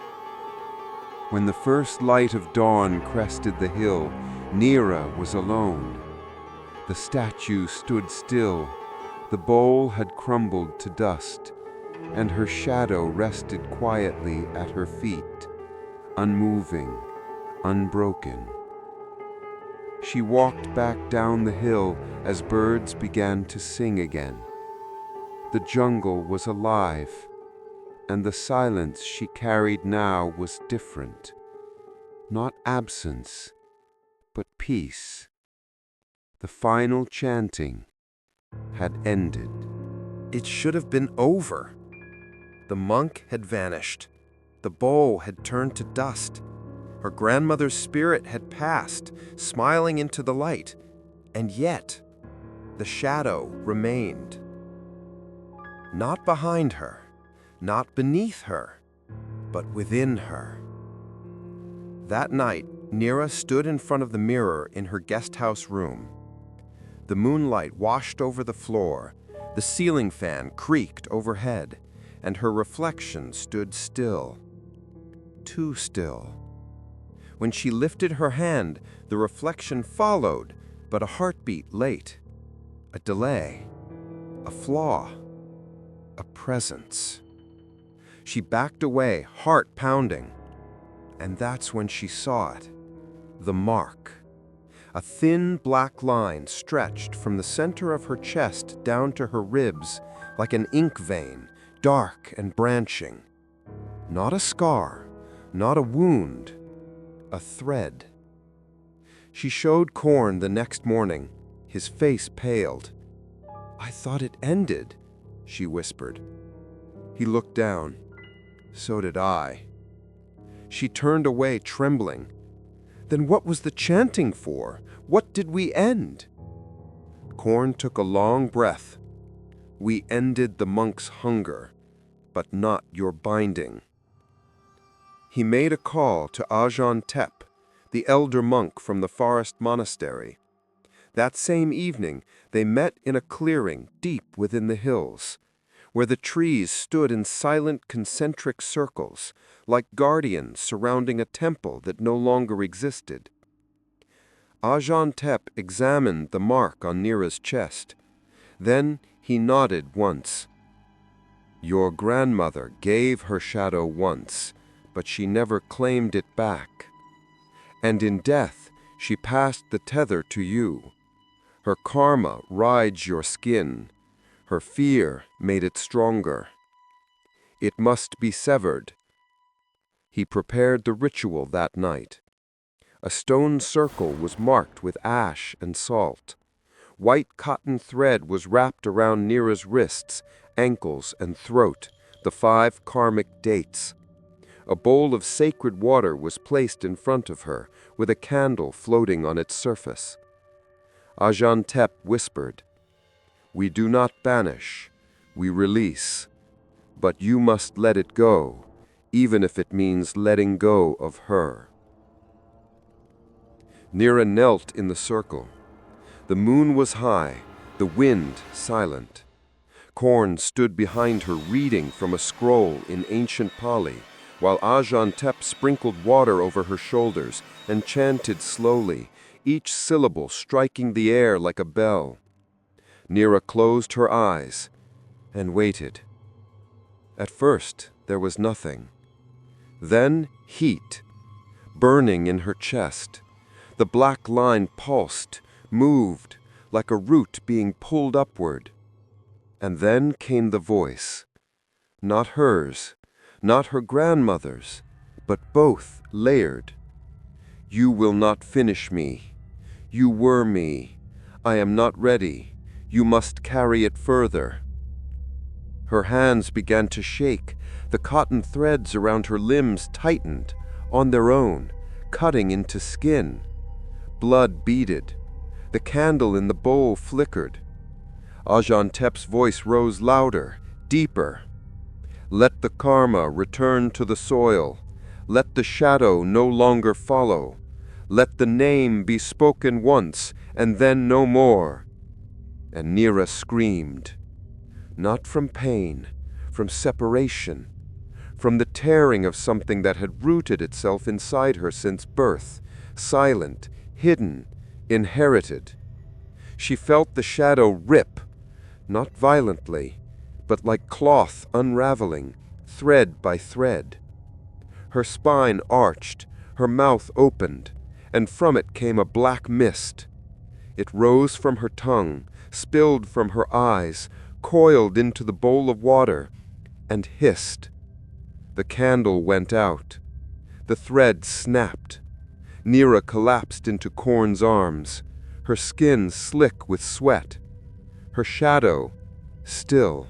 When the first light of dawn crested the hill, Nira was alone. The statue stood still. The bowl had crumbled to dust, and her shadow rested quietly at her feet, unmoving, unbroken. She walked back down the hill as birds began to sing again. The jungle was alive, and the silence she carried now was different. Not absence, but peace. The final chanting had ended. It should have been over. The monk had vanished. The bowl had turned to dust. Her grandmother's spirit had passed, smiling into the light. And yet, the shadow remained. Not behind her, not beneath her, but within her. That night, Nira stood in front of the mirror in her guest house room. The moonlight washed over the floor, the ceiling fan creaked overhead, and her reflection stood still. Too still. When she lifted her hand, the reflection followed, but a heartbeat late, a delay, a flaw, a presence. She backed away, heart pounding, and that's when she saw it, the mark. A thin black line stretched from the center of her chest down to her ribs like an ink vein, dark and branching. Not a scar, not a wound, a thread. She showed Korn the next morning. His face paled. "I thought it ended," she whispered. He looked down. "So did I." She turned away, trembling. "Then what was the chanting for? What did we end?" Korn took a long breath. "We ended the monk's hunger, but not your binding." He made a call to Ajahn Tep, the elder monk from the forest monastery. That same evening, they met in a clearing deep within the hills, where the trees stood in silent concentric circles, like guardians surrounding a temple that no longer existed. Ajahn Tep examined the mark on Nira's chest. Then he nodded once. "Your grandmother gave her shadow once, but she never claimed it back. And in death, she passed the tether to you. Her karma rides your skin. Her fear made it stronger. It must be severed." He prepared the ritual that night. A stone circle was marked with ash and salt. White cotton thread was wrapped around Nira's wrists, ankles, and throat, the 5 karmic dates. A bowl of sacred water was placed in front of her, with a candle floating on its surface. Ajahn Tep whispered, "We do not banish, we release. But you must let it go, even if it means letting go of her." Nira knelt in the circle. The moon was high, the wind silent. Korn stood behind her reading from a scroll in ancient Pali, while Ajahn Tep sprinkled water over her shoulders and chanted slowly, each syllable striking the air like a bell. Nira closed her eyes and waited. At first, there was nothing. Then heat, burning in her chest. The black line pulsed, moved, like a root being pulled upward. And then came the voice. Not hers, not her grandmother's, but both layered. You will not finish me. You were me. I am not ready. You must carry it further. Her hands began to shake. The cotton threads around her limbs tightened, on their own, cutting into skin. Blood beaded. The candle in the bowl flickered. Ajahn Tep's voice rose louder, deeper. Let the karma return to the soil. Let the shadow no longer follow. Let the name be spoken once, and then no more. And Nira screamed. Not from pain, from separation, from the tearing of something that had rooted itself inside her since birth, silent, hidden, inherited. She felt the shadow rip, not violently, but like cloth unraveling, thread by thread. Her spine arched, her mouth opened, and from it came a black mist. It rose from her tongue, spilled from her eyes, coiled into the bowl of water, and hissed. The candle went out. The thread snapped. Nira collapsed into Korn's arms, her skin slick with sweat. Her shadow, still,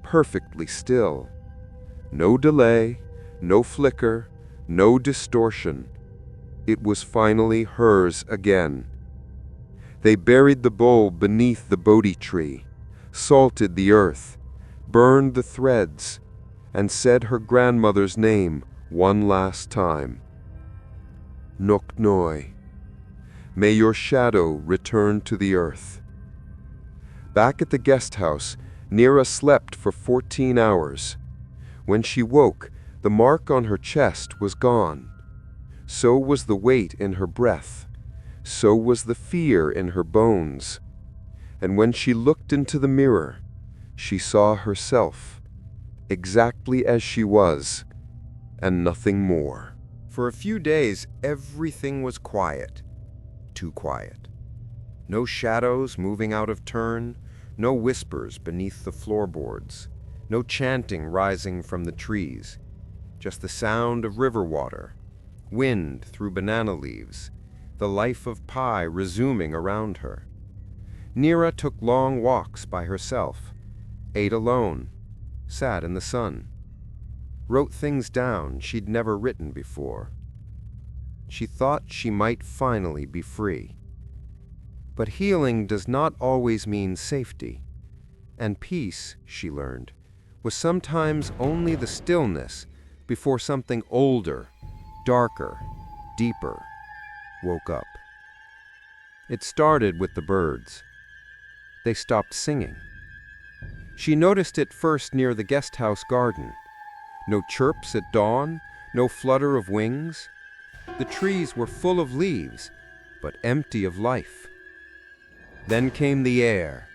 perfectly still. No delay, no flicker, no distortion. It was finally hers again. They buried the bowl beneath the Bodhi tree, salted the earth, burned the threads, and said her grandmother's name one last time. Nok Noi. May your shadow return to the earth. Back at the guest house, Nira slept for 14 hours. When she woke, the mark on her chest was gone. So was the weight in her breath. So was the fear in her bones. And when she looked into the mirror, she saw herself, exactly as she was, and nothing more. For a few days, everything was quiet. Too quiet. No shadows moving out of turn, no whispers beneath the floorboards, no chanting rising from the trees, just the sound of river water, wind through banana leaves, the life of Pi resuming around her. Nira took long walks by herself, ate alone, sat in the sun, wrote things down she'd never written before. She thought she might finally be free. But healing does not always mean safety, and peace, she learned, was sometimes only the stillness before something older, darker, deeper woke up. It started with the birds. They stopped singing. She noticed it first near the guest house garden. No chirps at dawn, no flutter of wings. The trees were full of leaves, but empty of life. Then came the air.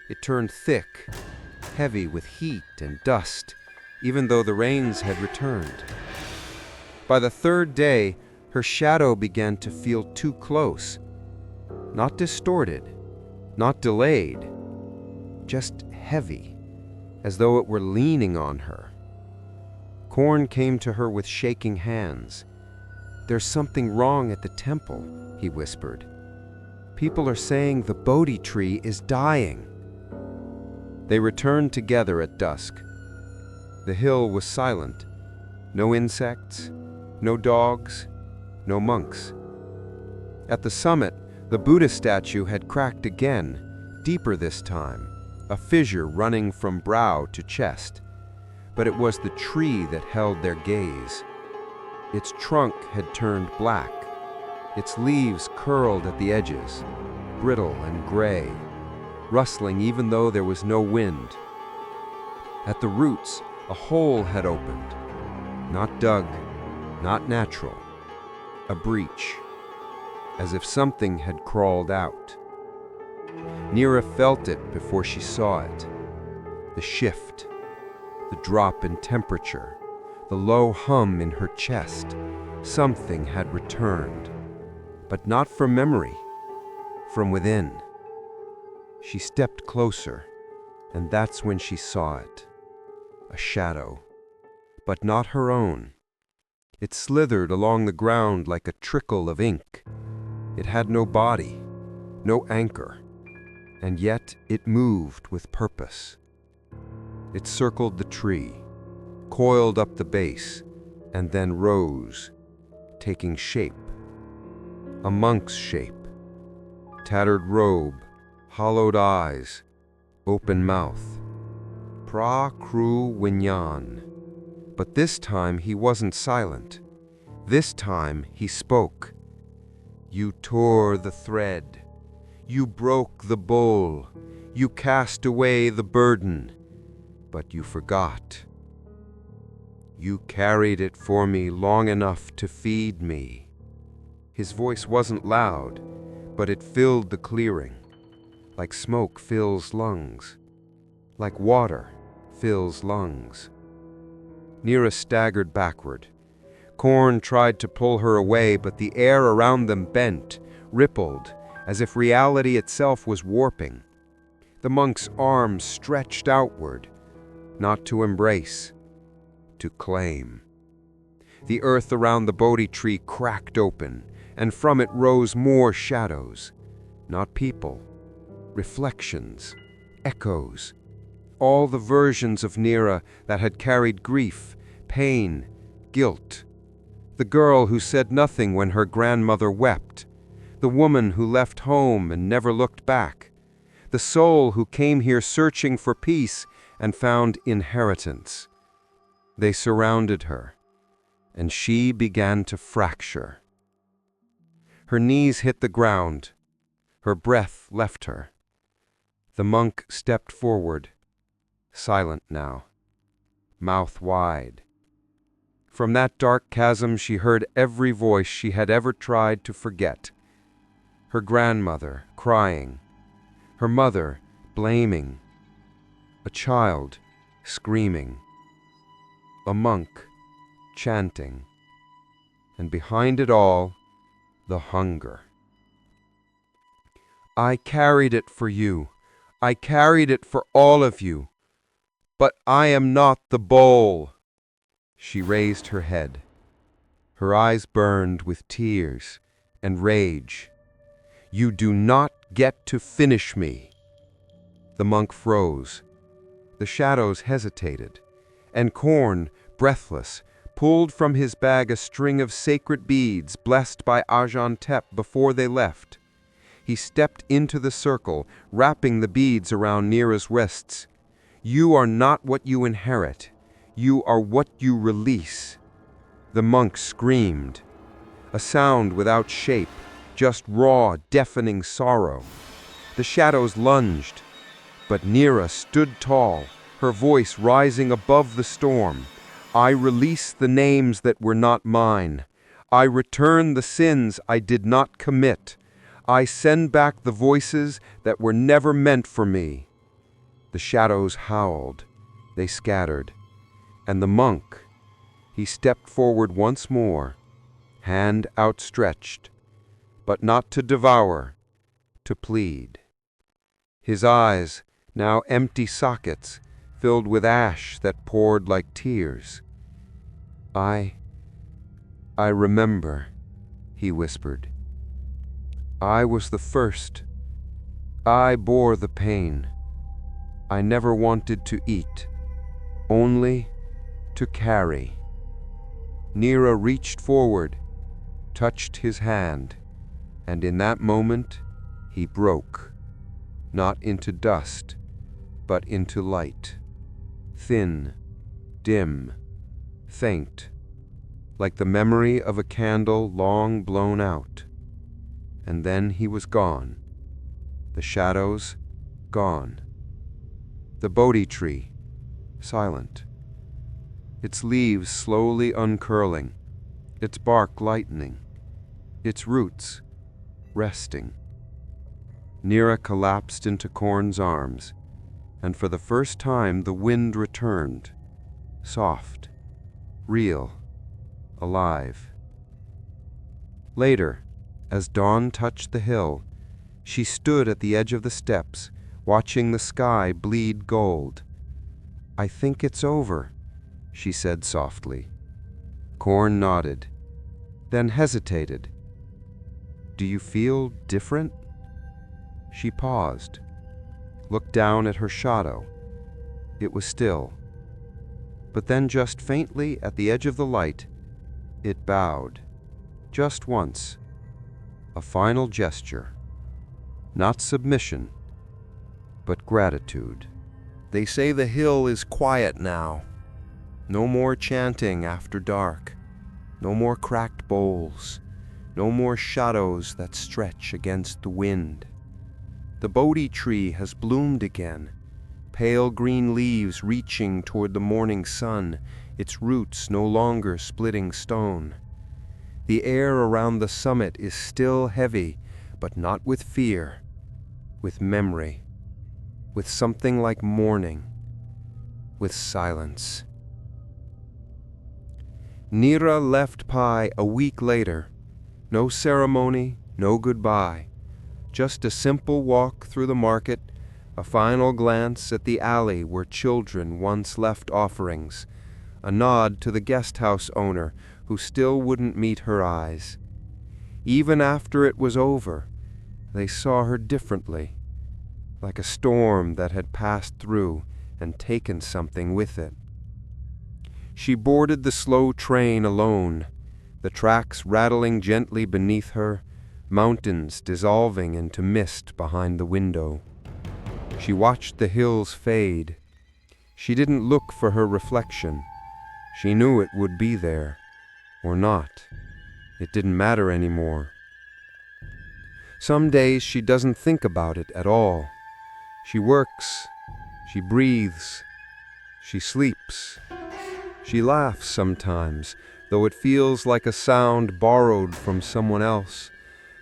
It turned thick, heavy with heat and dust, even though the rains had returned. By the third day, her shadow began to feel too close. Not distorted, not delayed, just heavy, as though it were leaning on her. Korn came to her with shaking hands. "There's something wrong at the temple," he whispered. "People are saying the Bodhi tree is dying." They returned together at dusk. The hill was silent. No insects, no dogs, no monks. At the summit, the Buddha statue had cracked again, deeper this time, a fissure running from brow to chest. But it was the tree that held their gaze. Its trunk had turned black. Its leaves curled at the edges, brittle and gray. rustling even though there was no wind. At the roots, a hole had opened. Not dug, not natural. A breach, as if something had crawled out. Nira felt it before she saw it. The shift, the drop in temperature, the low hum in her chest. Something had returned, but not from memory, from within. She stepped closer, and that's when she saw it. A shadow, but not her own. It slithered along the ground like a trickle of ink. It had no body, no anchor, and yet it moved with purpose. It circled the tree, coiled up the base, and then rose, taking shape. A monk's shape. Tattered robe, hollowed eyes, open mouth. Pra Kru Winyan. But this time he wasn't silent. This time he spoke. You tore the thread. You broke the bowl. You cast away the burden. But you forgot. You carried it for me long enough to feed me. His voice wasn't loud, but it filled the clearing, like smoke fills lungs, like water fills lungs. Nira staggered backward. Korn tried to pull her away, but the air around them bent, rippled, as if reality itself was warping. The monk's arms stretched outward, not to embrace, to claim. The earth around the Bodhi tree cracked open, and from it rose more shadows. Not people, reflections, echoes, all the versions of Nira that had carried grief, pain, guilt. The girl who said nothing when her grandmother wept. The woman who left home and never looked back. The soul who came here searching for peace and found inheritance. They surrounded her, and she began to fracture. Her knees hit the ground. Her breath left her. The monk stepped forward, silent now, mouth wide. From that dark chasm she heard every voice she had ever tried to forget. Her grandmother crying, her mother blaming, a child screaming, a monk chanting, and behind it all, the hunger. I carried it for you. I carried it for all of you. But I am not the bowl. She raised her head. Her eyes burned with tears and rage. You do not get to finish me. The monk froze. The shadows hesitated, and Korn, breathless, pulled from his bag a string of sacred beads blessed by Ajahn Tep before they left. He stepped into the circle, wrapping the beads around Nira's wrists. You are not what you inherit. You are what you release. The monk screamed. A sound without shape, just raw, deafening sorrow. The shadows lunged, but Nira stood tall, her voice rising above the storm. I release the names that were not mine. I return the sins I did not commit. I send back the voices that were never meant for me. The shadows howled. They scattered. And the monk, he stepped forward once more, hand outstretched, but not to devour, to plead. His eyes, now empty sockets, filled with ash that poured like tears. I remember, he whispered. I was the first. I bore the pain. I never wanted to eat, only to carry. Nira reached forward, touched his hand, and in that moment he broke, not into dust, but into light. Thin, dim, faint, like the memory of a candle long blown out. And then he was gone. The shadows, gone. The Bodhi tree, silent, its leaves slowly uncurling, its bark lightening, its roots resting. Nira collapsed into Korn's arms, and for the first time the wind returned, soft, real, alive. Later, as dawn touched the hill, she stood at the edge of the steps, watching the sky bleed gold. "I think it's over," she said softly. Korn nodded, then hesitated. "Do you feel different?" She paused, looked down at her shadow. It was still. But then just faintly at the edge of the light, it bowed. Just once. A final gesture. Not submission, but gratitude. They say the hill is quiet now. No more chanting after dark. No more cracked bowls. No more shadows that stretch against the wind. The Bodhi tree has bloomed again, pale green leaves reaching toward the morning sun, its roots no longer splitting stone. The air around the summit is still heavy, but not with fear, with memory, with something like mourning, with silence. Nira left Pai a week later. No ceremony, no goodbye. Just a simple walk through the market, a final glance at the alley where children once left offerings, a nod to the guest house owner who still wouldn't meet her eyes. Even after it was over, they saw her differently, like a storm that had passed through and taken something with it. She boarded the slow train alone, the tracks rattling gently beneath her, mountains dissolving into mist behind the window. She watched the hills fade. She didn't look for her reflection. She knew it would be there, or not. It didn't matter anymore. Some days she doesn't think about it at all. She works, she breathes, she sleeps. She laughs sometimes, though it feels like a sound borrowed from someone else.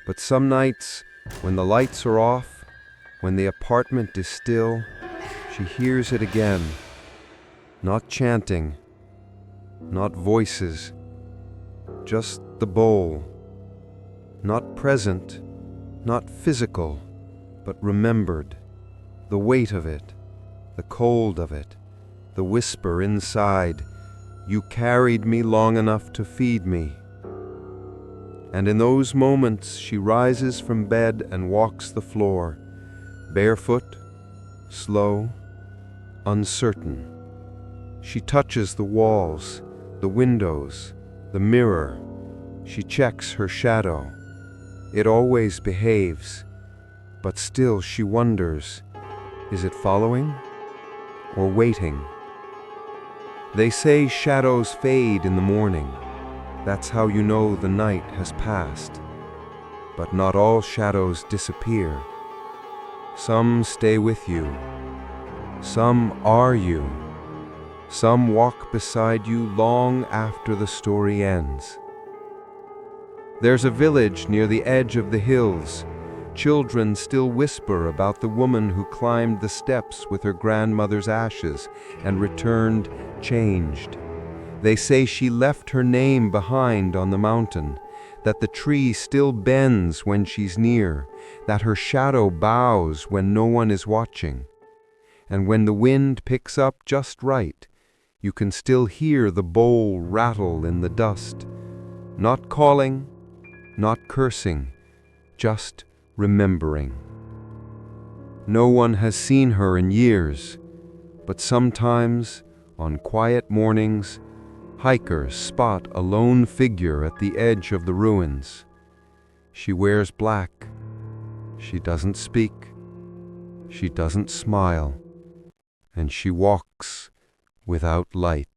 But some nights, when the lights are off, when the apartment is still, she hears it again. Not chanting, not voices, just the bowl. Not present, not physical, but remembered. The weight of it, the cold of it, the whisper inside, "You carried me long enough to feed me." And in those moments she rises from bed and walks the floor, barefoot, slow, uncertain. She touches the walls, the windows, the mirror. She checks her shadow. It always behaves, but still she wonders, is it following or waiting? They say shadows fade in the morning. That's how you know the night has passed. But not all shadows disappear. Some stay with you. Some are you. Some walk beside you long after the story ends. There's a village near the edge of the hills. Children still whisper about the woman who climbed the steps with her grandmother's ashes and returned changed. They say she left her name behind on the mountain, that the tree still bends when she's near, that her shadow bows when no one is watching. And when the wind picks up just right, you can still hear the bowl rattle in the dust, not calling, not cursing, just remembering. No one has seen her in years, but sometimes, on quiet mornings, hikers spot a lone figure at the edge of the ruins. She wears black. She doesn't speak. She doesn't smile. And she walks without light.